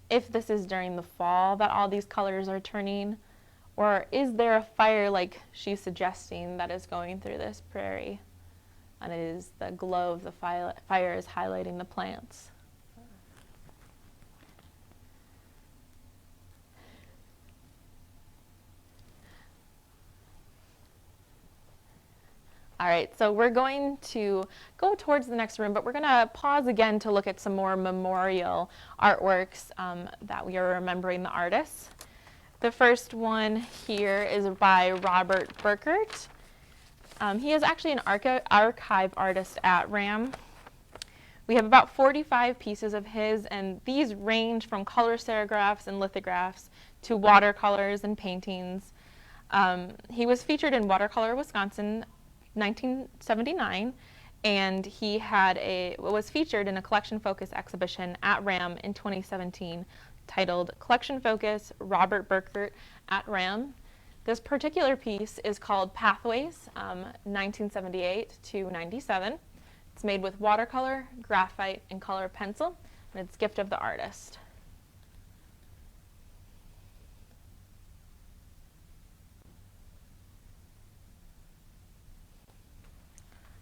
if this is during the fall that all these colors are turning, or is there a fire like she's suggesting that is going through this prairie? And it is the glow of the fire is highlighting the plants. All right, so we're going to go towards the next room, but we're going to pause again to look at some more memorial artworks that we are remembering the artists. The first one here is by Robert Reichert. He is actually an archive artist at RAM. We have about 45 pieces of his, and these range from color serigraphs and lithographs to watercolors and paintings. He was featured in Watercolor Wisconsin 1979, and he was featured in a collection focus exhibition at RAM in 2017 titled Collection Focus Robert Reichert at RAM. This particular piece is called Pathways, 1978 to 97. It's made with watercolor, graphite, and color pencil, and it's gift of the artist.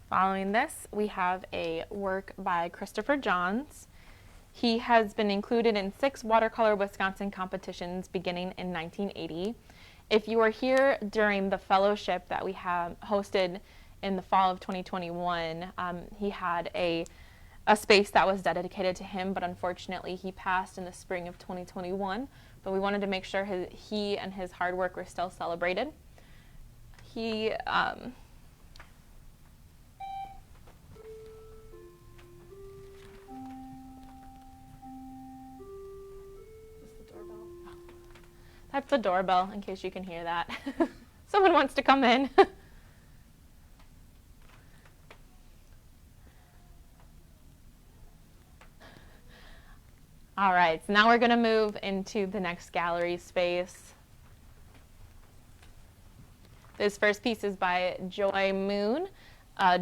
Following this, we have a work by Christopher Johns. He has been included in 6 Watercolor Wisconsin competitions beginning in 1980. If you were here during the fellowship that we have hosted in the fall of 2021, he had a space that was dedicated to him, but unfortunately he passed in the spring of 2021. But we wanted to make sure he and his hard work were still celebrated. He That's the doorbell, in case you can hear that. Someone wants to come in. All right, so now we're going to move into the next gallery space. This first piece is by Joy Moon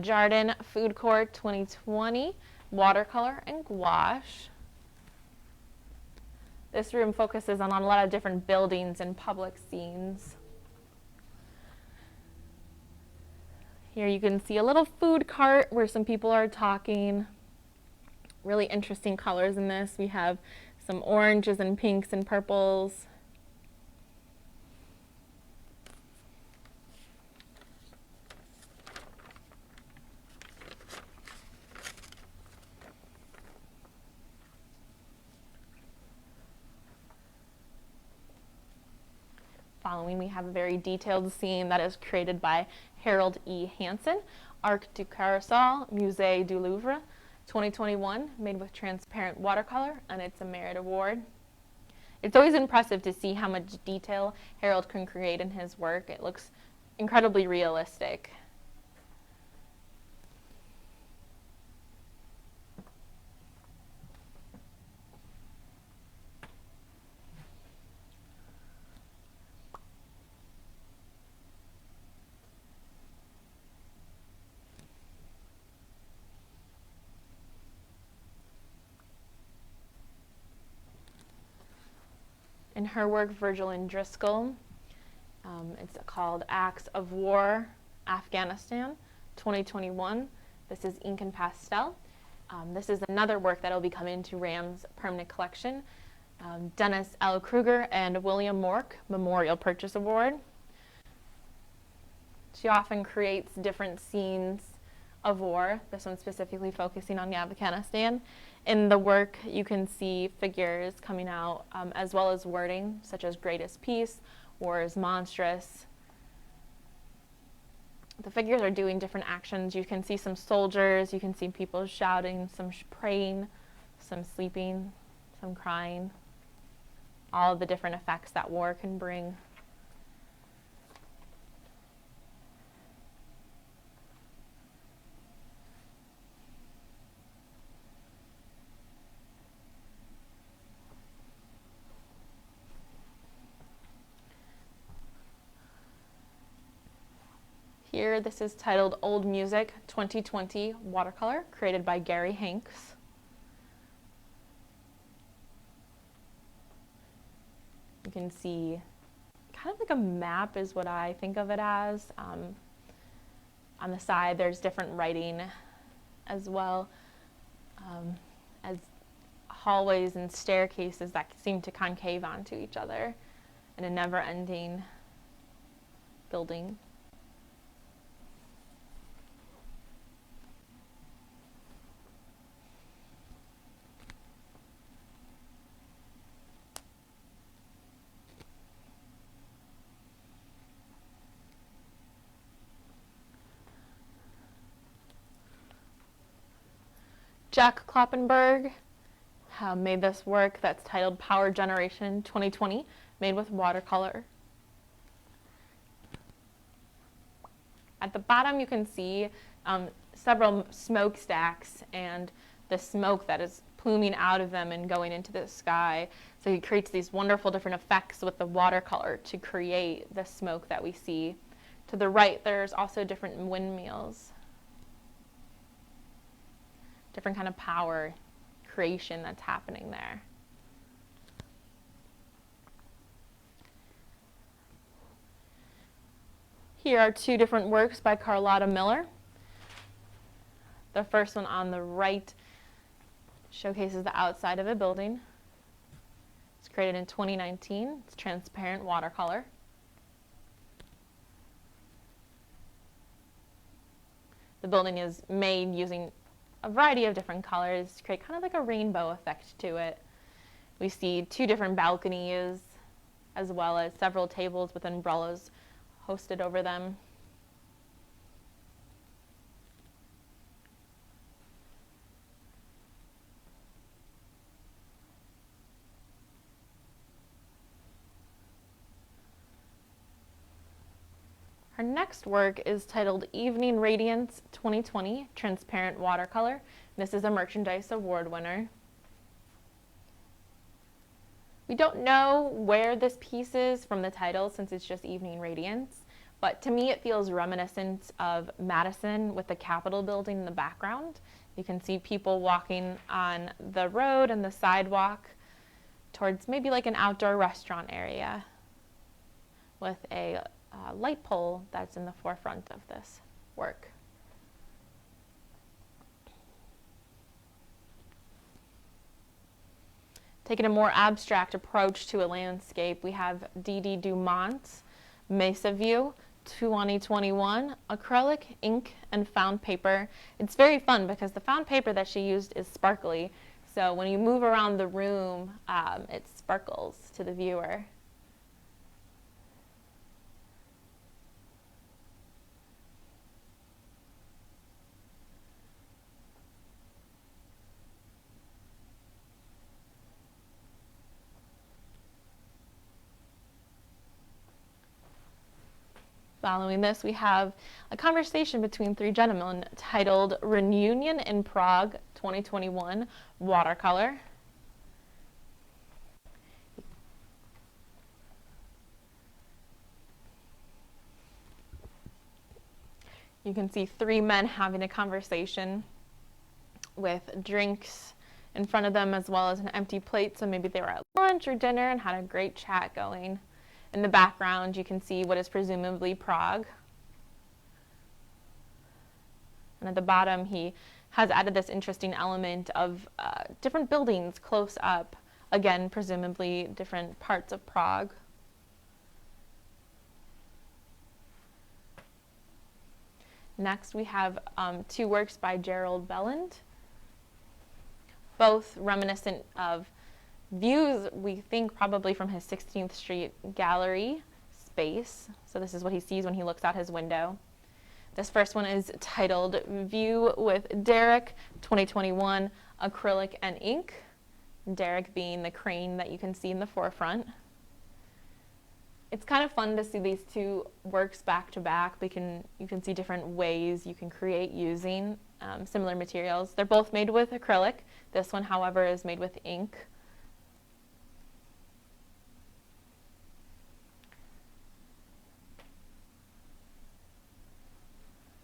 Jardin Food Court 2020, watercolor and gouache. This room focuses on a lot of different buildings and public scenes. Here you can see a little food cart where some people are talking. Really interesting colors in this. We have some oranges and pinks and purples. Following, we have a very detailed scene that is created by Harold E. Hansen, Arc du Carousel, Musée du Louvre, 2021, made with transparent watercolor, and it's a Merit Award. It's always impressive to see how much detail Harold can create in his work. It looks incredibly realistic. In her work, Virgil and Driscoll, it's called Acts of War, Afghanistan, 2021. This is ink and pastel. This is another work that will be coming to RAM's permanent collection. Dennis L. Kruger and William Mork Memorial Purchase Award. She often creates different scenes of war, this one specifically focusing on Afghanistan. In the work, you can see figures coming out, as well as wording, such as "Great is peace," "War is monstrous." The figures are doing different actions. You can see some soldiers, you can see people shouting, some praying, some sleeping, some crying. All of the different effects that war can bring. Here, this is titled Old Music 2020 Watercolor, created by Gary Hanks. You can see kind of like a map is what I think of it as. On the side, there's different writing as well as hallways and staircases that seem to concave onto each other in a never-ending building. Jack Kloppenberg made this work that's titled Power Generation 2020, made with watercolor. At the bottom you can see several smokestacks and the smoke that is pluming out of them and going into the sky. So he creates these wonderful different effects with the watercolor to create the smoke that we see. To the right, there's also different windmills. Different kind of power creation that's happening there. Here are two different works by Carlotta Miller. The first one on the right showcases the outside of a building. It's created in 2019. It's transparent watercolor. The building is made using a variety of different colors to create kind of like a rainbow effect to it. We see two different balconies as well as several tables with umbrellas hosted over them. Our next work is titled Evening Radiance 2020 Transparent Watercolor. This is a Merchandise Award winner. We don't know where this piece is from the title since it's just Evening Radiance, but to me it feels reminiscent of Madison with the Capitol building in the background. You can see people walking on the road and the sidewalk towards maybe like an outdoor restaurant area with a light pole that's in the forefront of this work. Taking a more abstract approach to a landscape, we have D.D. Dumont's Mesa View 2021 acrylic, ink, and found paper. It's very fun because the found paper that she used is sparkly, so when you move around the room, it sparkles to the viewer. Following this, we have a conversation between three gentlemen titled Reunion in Prague 2021 Watercolor. You can see three men having a conversation with drinks in front of them as well as an empty plate, so maybe they were at lunch or dinner and had a great chat going. In the background, you can see what is presumably Prague. And at the bottom, he has added this interesting element of different buildings close up Again, presumably different parts of Prague. Next, we have two works by Gerald Belland, both reminiscent of views, we think probably from his 16th Street gallery space. So this is what he sees when he looks out his window. This first one is titled View with Derek, 2021, acrylic and ink. Derek being the crane that you can see in the forefront. It's kind of fun to see these two works back to back. You can see different ways you can create using similar materials. They're both made with acrylic. This one, however, is made with ink.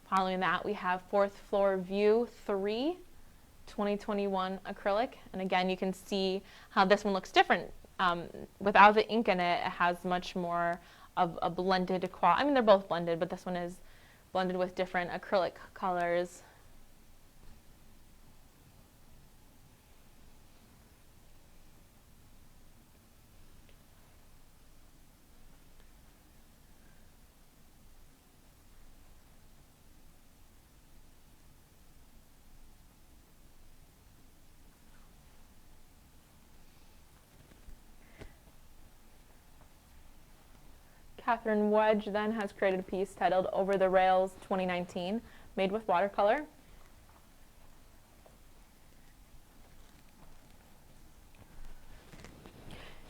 Following that, we have Fourth Floor View 3, 2021 acrylic. And again, you can see how this one looks different. Without the ink in it, it has much more of a blended quality. I mean, they're both blended, but this one is blended with different acrylic colors. Catherine Wedge then has created a piece titled Over the Rails 2019, made with watercolor.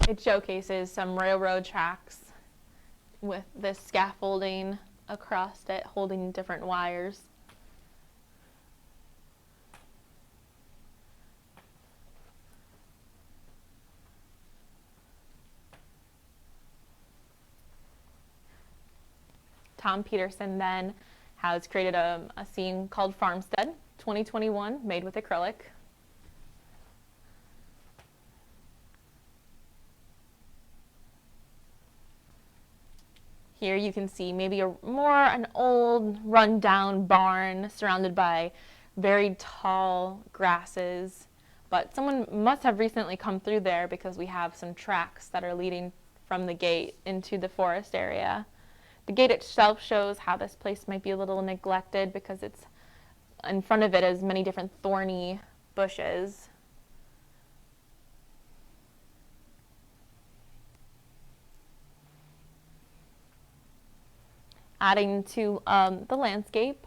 It showcases some railroad tracks with this scaffolding across it holding different wires. Tom Peterson then has created a scene called Farmstead 2021, made with acrylic. Here you can see maybe an old run-down barn surrounded by very tall grasses, but someone must have recently come through there because we have some tracks that are leading from the gate into the forest area. The gate itself shows how this place might be a little neglected because it's in front of it is many different thorny bushes. Adding to the landscape,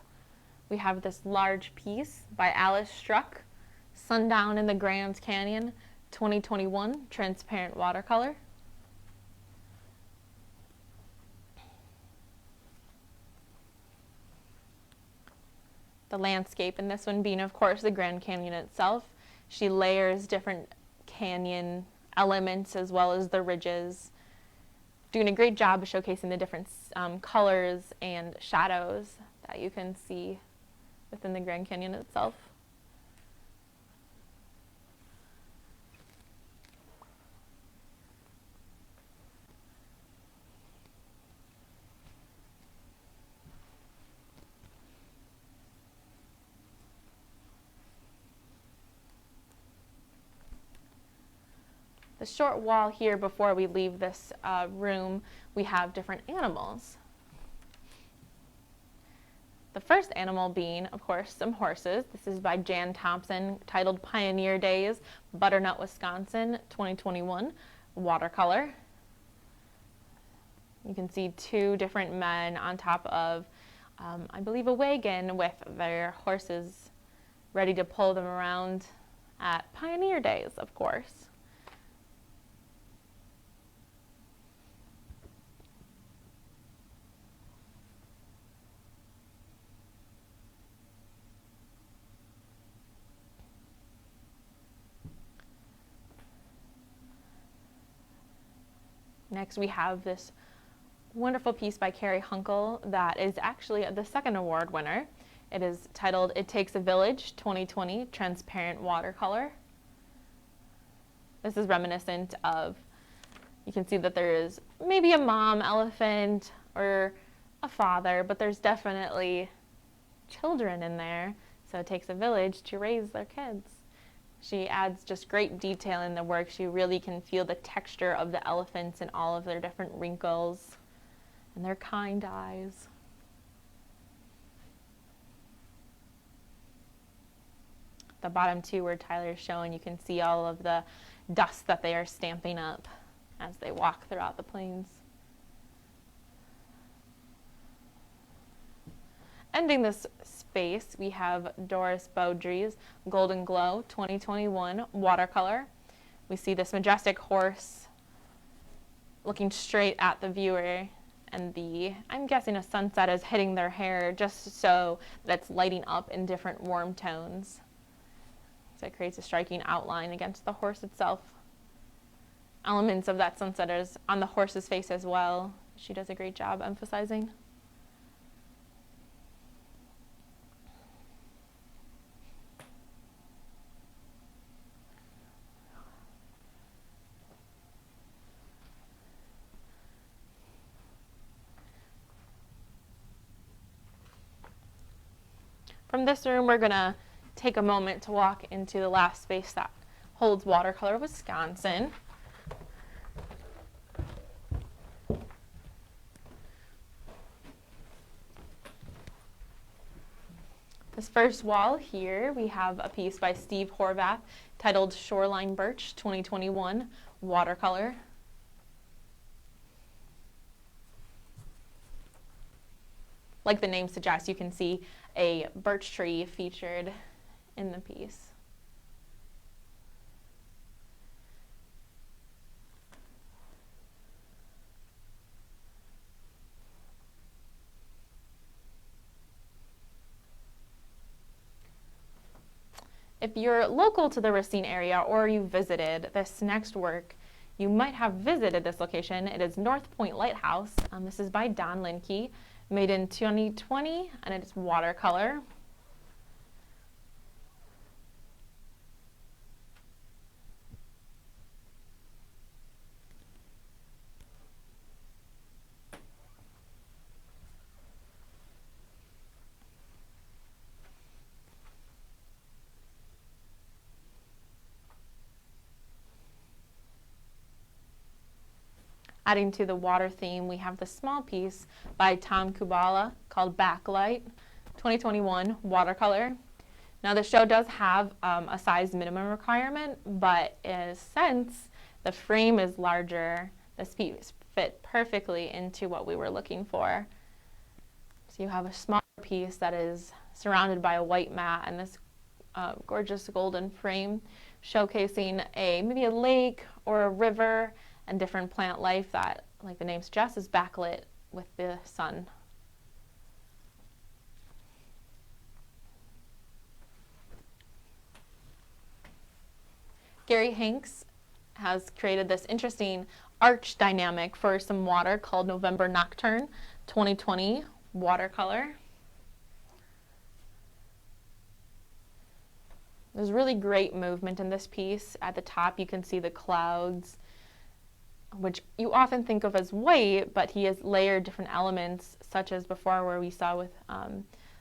we have this large piece by Alice Struck, Sundown in the Grand Canyon, 2021, transparent watercolor. The landscape, and this one being, of course, the Grand Canyon itself. She layers different canyon elements as well as the ridges, doing a great job of showcasing the different colors and shadows that you can see within the Grand Canyon itself. The short wall here before we leave this room, we have different animals. The first animal being, of course, some horses. This is by Jan Thompson, titled Pioneer Days, Butternut, Wisconsin, 2021, watercolor. You can see two different men on top of, I believe, a wagon with their horses ready to pull them around at Pioneer Days, of course. Next, we have this wonderful piece by Carrie Hunkel that is actually the second award winner. It is titled It Takes a Village 2020, transparent watercolor. This is reminiscent of, you can see that there is maybe a mom elephant or a father, but there's definitely children in there. So it takes a village to raise their kids. She adds just great detail in the work. She really can feel the texture of the elephants and all of their different wrinkles and their kind eyes. The bottom two where Tyler is showing, you can see all of the dust that they are stamping up as they walk throughout the plains. Ending this space, we have Doris Beaudry's Golden Glow 2021 watercolor. We see this majestic horse looking straight at the viewer, and I'm guessing a sunset is hitting their hair just so that it's lighting up in different warm tones. So it creates a striking outline against the horse itself. Elements of that sunset is on the horse's face as well. She does a great job emphasizing. From this room, we're going to take a moment to walk into the last space that holds Watercolor Wisconsin. This first wall here, we have a piece by Steve Horvath titled Shoreline Birch 2021 watercolor. Like the name suggests, you can see a birch tree featured in the piece. If you're local to the Racine area or you visited this next work, you might have visited this location. It is North Point Lighthouse. This is by Don Linke, made in 2020, and it's watercolor. Adding to the water theme, we have the small piece by Tom Kubala called Backlight 2021 watercolor. Now the show does have a size minimum requirement, but since the frame is larger, this piece fit perfectly into what we were looking for. So you have a smaller piece that is surrounded by a white mat and this gorgeous golden frame showcasing maybe a lake or a river and different plant life that, like the name suggests, is backlit with the sun. Gary Hanks has created this interesting arch dynamic for some water called November Nocturne 2020 watercolor. There's really great movement in this piece. At the top you can see the clouds, which you often think of as white, but he has layered different elements, such as before where we saw with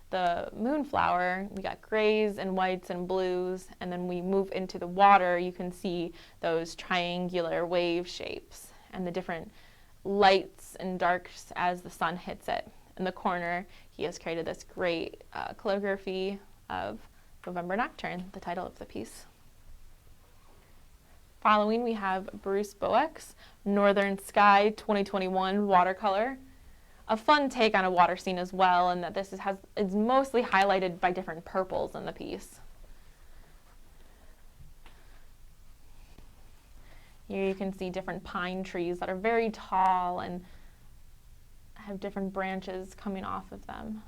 the moonflower. We got grays and whites and blues, and then we move into the water, you can see those triangular wave shapes and the different lights and darks as the sun hits it. In the corner, he has created this great calligraphy of November Nocturne, the title of the piece. Following, we have Bruce Boeck's Northern Sky 2021 watercolor. A fun take on a water scene as well, and that this is mostly highlighted by different purples in the piece. Here you can see different pine trees that are very tall and have different branches coming off of them.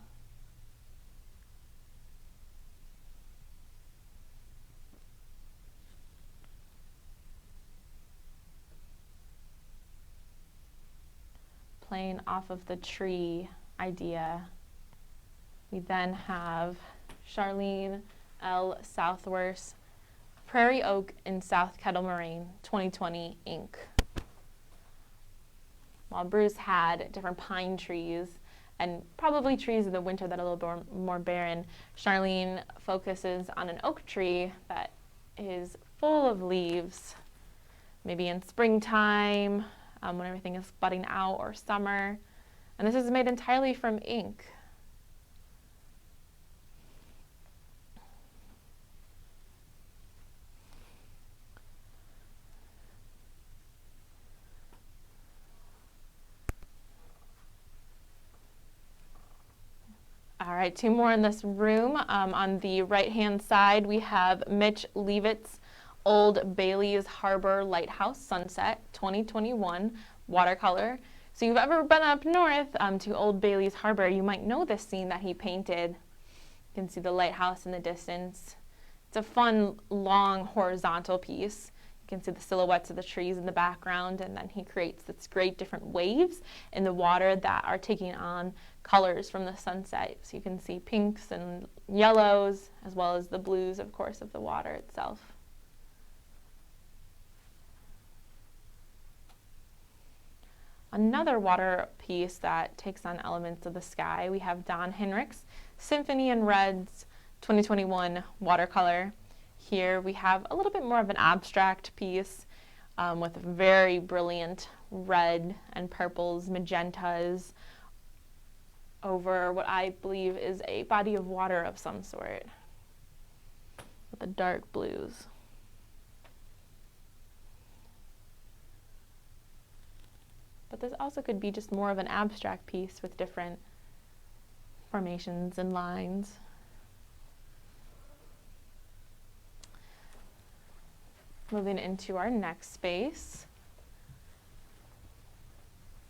Playing off of the tree idea, we then have Charlene L. Southworth's Prairie Oak in South Kettle Moraine 2020 ink. While Bruce had different pine trees and probably trees in the winter that are a little more barren, Charlene focuses on an oak tree that is full of leaves, maybe in springtime, when everything is budding out, or summer. And this is made entirely from ink. All right, 2 more in this room. On the right-hand side, we have Mitch Leavitt's Old Bailey's Harbor Lighthouse Sunset 2021 watercolor. So you've ever been up north to Old Bailey's Harbor, you might know this scene that he painted. You can see the lighthouse in the distance. It's a fun, long, horizontal piece. You can see the silhouettes of the trees in the background, and then he creates this great different waves in the water that are taking on colors from the sunset. So you can see pinks and yellows, as well as the blues, of course, of the water itself. Another water piece that takes on elements of the sky, we have Don Hinrich's Symphony in Reds 2021 watercolor. Here we have a little bit more of an abstract piece with very brilliant red and purples, magentas over what I believe is a body of water of some sort with the dark blues. But this also could be just more of an abstract piece with different formations and lines. Moving into our next space.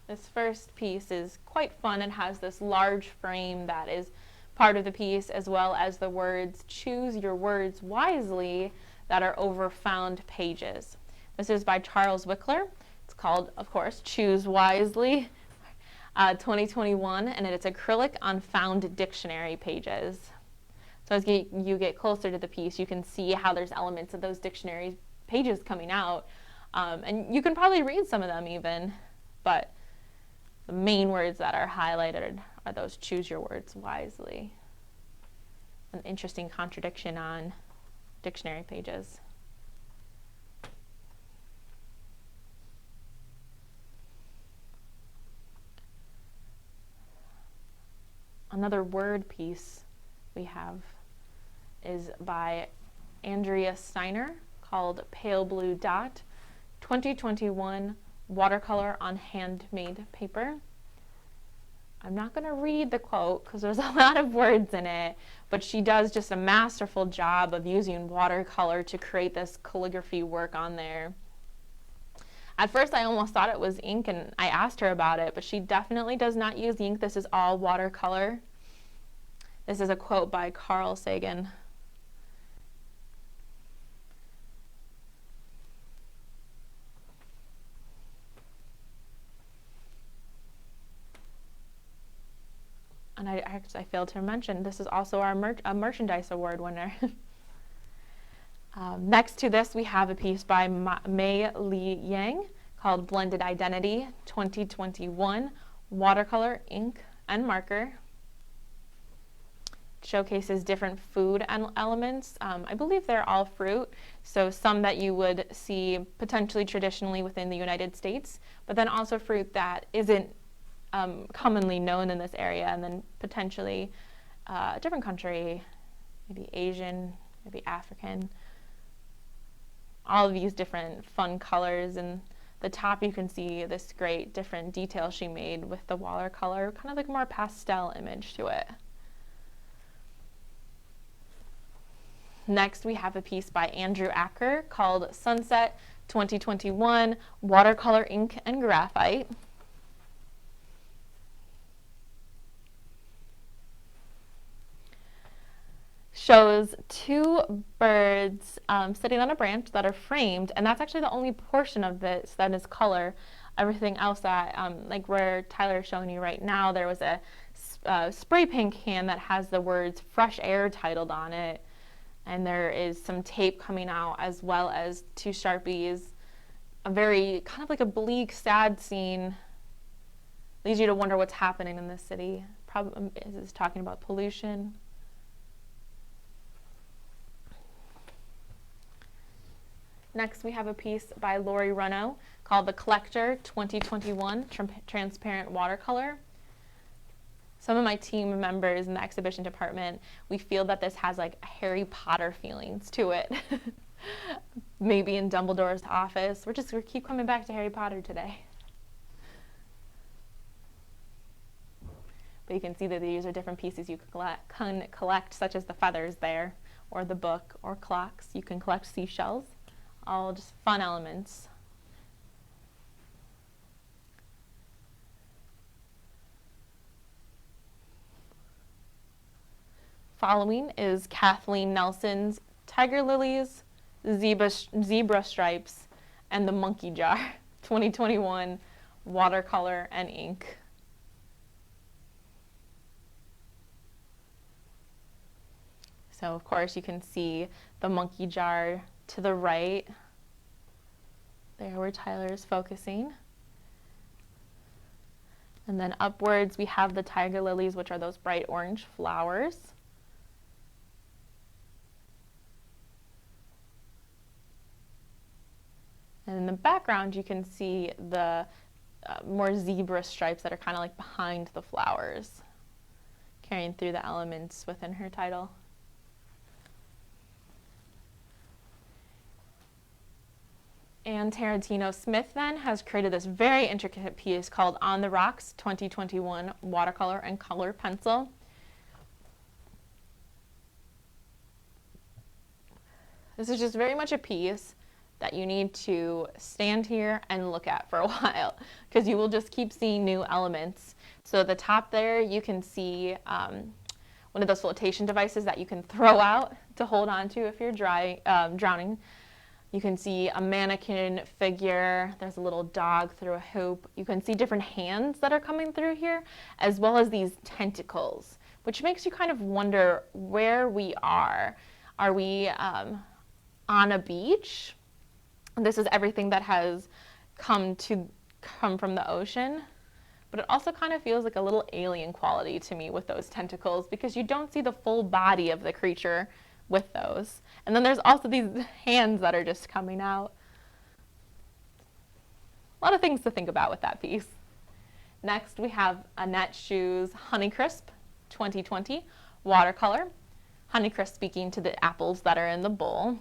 This first piece is quite fun. It has this large frame that is part of the piece, as well as the words, "Choose your words wisely," that are over found pages. This is by Charles Wickler. It's called, of course, Choose Wisely 2021, and it's acrylic on found dictionary pages. So as you get closer to the piece, you can see how there's elements of those dictionary pages coming out, and you can probably read some of them even, but the main words that are highlighted are those "choose your words wisely." An interesting contradiction on dictionary pages. Another word piece we have is by Andrea Steiner, called Pale Blue Dot 2021 watercolor on handmade paper. I'm not going to read the quote because there's a lot of words in it, but she does just a masterful job of using watercolor to create this calligraphy work on there. At first I almost thought it was ink, and I asked her about it, but she definitely does not use ink. This is all watercolor. This is a quote by Carl Sagan. And I failed to mention, this is also our merchandise award winner. Next to this, we have a piece by Mei Li Yang called Blended Identity 2021 watercolor, ink, and marker. It showcases different food elements. I believe they're all fruit, so some that you would see potentially traditionally within the United States, but then also fruit that isn't commonly known in this area, and then potentially a different country, maybe Asian, maybe African. All of these different fun colors, and the top you can see this great different detail she made with the watercolor, kind of like a more pastel image to it. Next we have a piece by Andrew Acker called Sunset 2021 watercolor, ink, and graphite. Shows 2 birds sitting on a branch that are framed, and that's actually the only portion of this that is color. Everything else that, like where Tyler is showing you right now, there was a spray paint can that has the words "Fresh Air" titled on it, and there is some tape coming out, as well as 2 Sharpies. A very kind of like a bleak, sad scene. Leads you to wonder what's happening in this city. Probably is talking about pollution. Next, we have a piece by Lori Runno called The Collector 2021 Transparent Watercolor. Some of my team members in the exhibition department, we feel that this has like Harry Potter feelings to it. Maybe in Dumbledore's office. We keep coming back to Harry Potter today. But you can see that these are different pieces you can collect, such as the feathers there, or the book, or clocks. You can collect seashells, all just fun elements. Following is Kathleen Nelson's Tiger Lilies, Zebra Stripes, and the Monkey Jar 2021 watercolor and ink. So of course you can see the monkey jar to the right, there where Tyler is focusing. And then upwards we have the tiger lilies, which are those bright orange flowers. And in the background you can see the more zebra stripes that are kind of like behind the flowers, carrying through the elements within her title. And Tarantino Smith then has created this very intricate piece called On the Rocks 2021 Watercolor and Color Pencil. This is just very much a piece that you need to stand here and look at for a while, because you will just keep seeing new elements. So at the top there you can see one of those flotation devices that you can throw out to hold on to if you're drowning. You can see a mannequin figure, there's a little dog through a hoop. You can see different hands that are coming through here, as well as these tentacles, which makes you kind of wonder where we are. Are we on a beach? This is everything that has come from the ocean, but it also kind of feels like a little alien quality to me with those tentacles, because you don't see the full body of the creature with those. And then there's also these hands that are just coming out. A lot of things to think about with that piece. Next we have Annette Schu's Honeycrisp 2020 watercolor. Honeycrisp speaking to the apples that are in the bowl.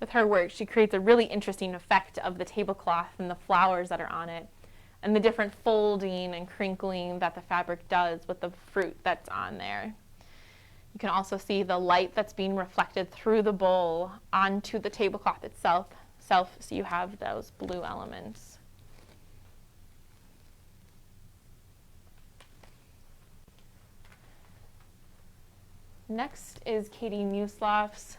With her work, she creates a really interesting effect of the tablecloth and the flowers that are on it, and the different folding and crinkling that the fabric does with the fruit that's on there. You can also see the light that's being reflected through the bowl onto the tablecloth itself, so you have those blue elements. Next is Katie Musloff's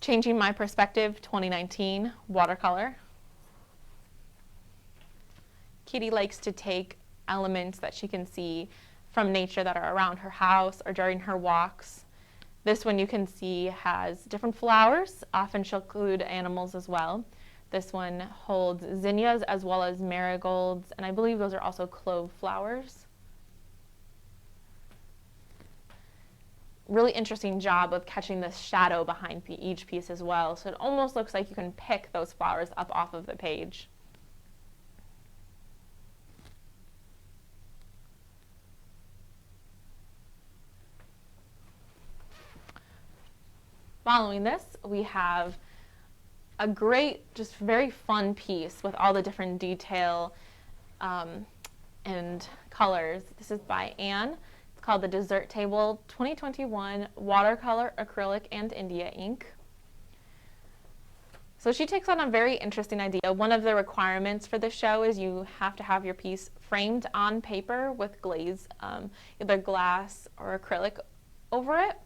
Changing My Perspective 2019 watercolor. Katie likes to take elements that she can see from nature that are around her house or during her walks. This one you can see has different flowers. Often she'll include animals as well. This one holds zinnias as well as marigolds, and I believe those are also clove flowers. Really interesting job of catching the shadow behind each piece as well, so it almost looks like you can pick those flowers up off of the page. Following this, we have a great, just very fun piece with all the different detail and colors. This is by Anne. It's called The Dessert Table 2021 Watercolor, Acrylic, and India Ink. So she takes on a very interesting idea. One of the requirements for the show is you have to have your piece framed on paper with glaze, either glass or acrylic over it.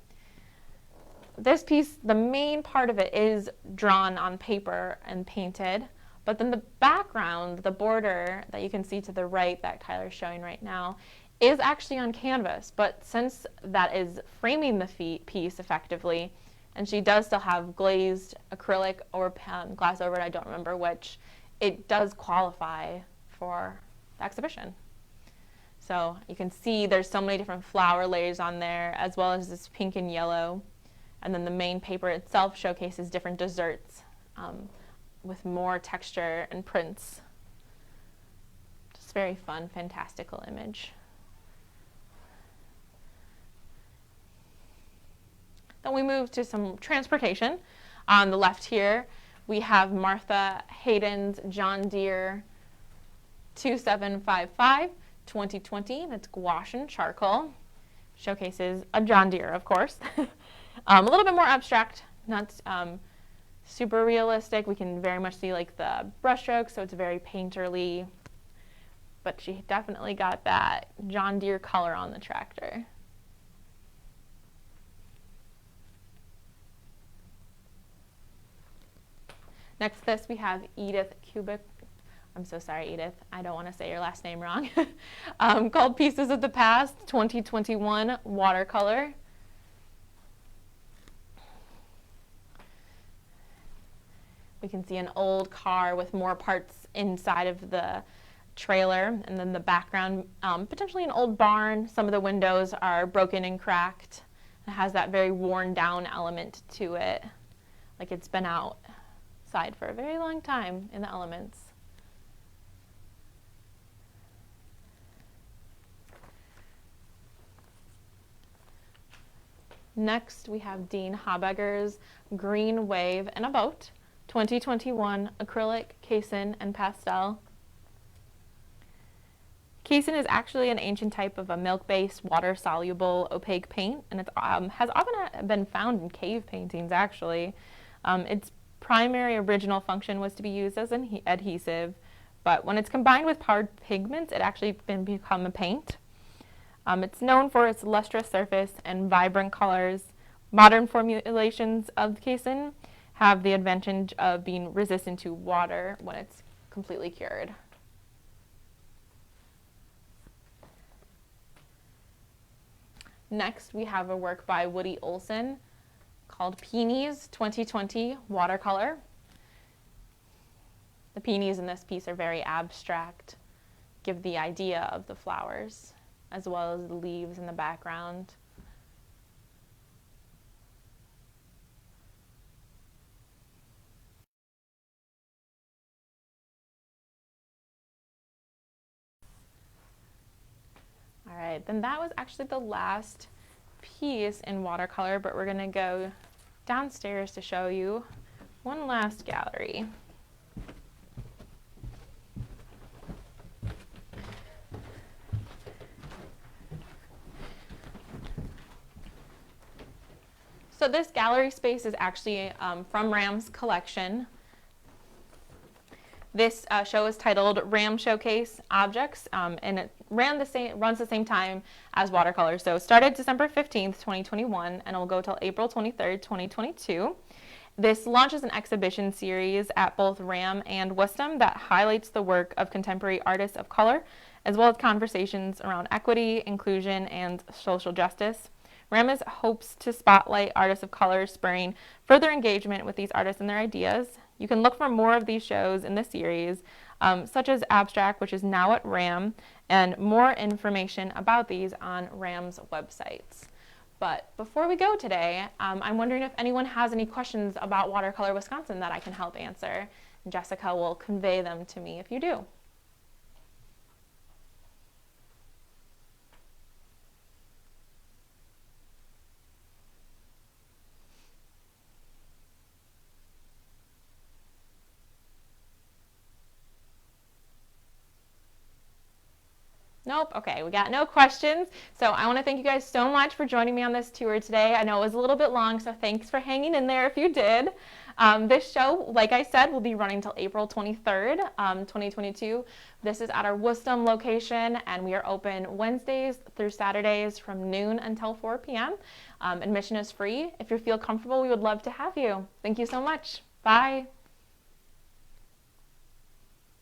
This piece, the main part of it is drawn on paper and painted, but then the background, the border that you can see to the right that Tyler's showing right now, is actually on canvas. But since that is framing the piece effectively, and she does still have glazed acrylic or glass over it, I don't remember which, it does qualify for the exhibition. So you can see there's so many different flower layers on there, as well as this pink and yellow. And then the main paper itself showcases different desserts with more texture and prints. Just very fun, fantastical image. Then we move to some transportation. On the left here, we have Martha Hayden's John Deere 2755 2020. That's gouache and charcoal. Showcases a John Deere, of course. A little bit more abstract, not super realistic. We can very much see like the brush strokes, so it's very painterly. But she definitely got that John Deere color on the tractor. Next to this, we have Edith Kubik. I'm so sorry, Edith. I don't want to say your last name wrong. Called Pieces of the Past, 2021 watercolor. We can see an old car with more parts inside of the trailer, and then the background, potentially an old barn. Some of the windows are broken and cracked. It has that very worn down element to it, like it's been outside for a very long time in the elements. Next, we have Dean Habegger's Green Wave and a Boat, 2021 acrylic, casein, and pastel. Casein is actually an ancient type of a milk-based, water-soluble, opaque paint, and it has often been found in cave paintings, actually. Its primary original function was to be used as an adhesive, but when it's combined with powdered pigments, it actually can become a paint. It's known for its lustrous surface and vibrant colors. Modern formulations of casein have the advantage of being resistant to water when it's completely cured. Next, we have a work by Woody Olson called Peonies 2020 Watercolor. The peonies in this piece are very abstract, give the idea of the flowers, as well as the leaves in the background. All right, then that was actually the last piece in watercolor, but we're going to go downstairs to show you one last gallery. So this gallery space is actually from Ram's collection. This show is titled Ram Showcase Objects, and it runs the same time as watercolor. So it started December 15th, 2021, and it will go till April 23rd, 2022. This launches an exhibition series at both Ram and Wustum that highlights the work of contemporary artists of color, as well as conversations around equity, inclusion, and social justice. Ram hopes to spotlight artists of color, spurring further engagement with these artists and their ideas. You can look for more of these shows in the series, such as Abstract, which is now at Ram, and more information about these on Ram's websites. But before we go today, I'm wondering if anyone has any questions about Watercolor Wisconsin that I can help answer. Jessica will convey them to me if you do. Nope, okay, we got no questions. So I want to thank you guys so much for joining me on this tour today. I know it was a little bit long, so thanks for hanging in there if you did. This show, like I said, will be running till April 23rd, 2022. This is at our Wustum location, and we are open Wednesdays through Saturdays from noon until 4 p.m. Admission is free. If you feel comfortable, we would love to have you. Thank you so much. Bye.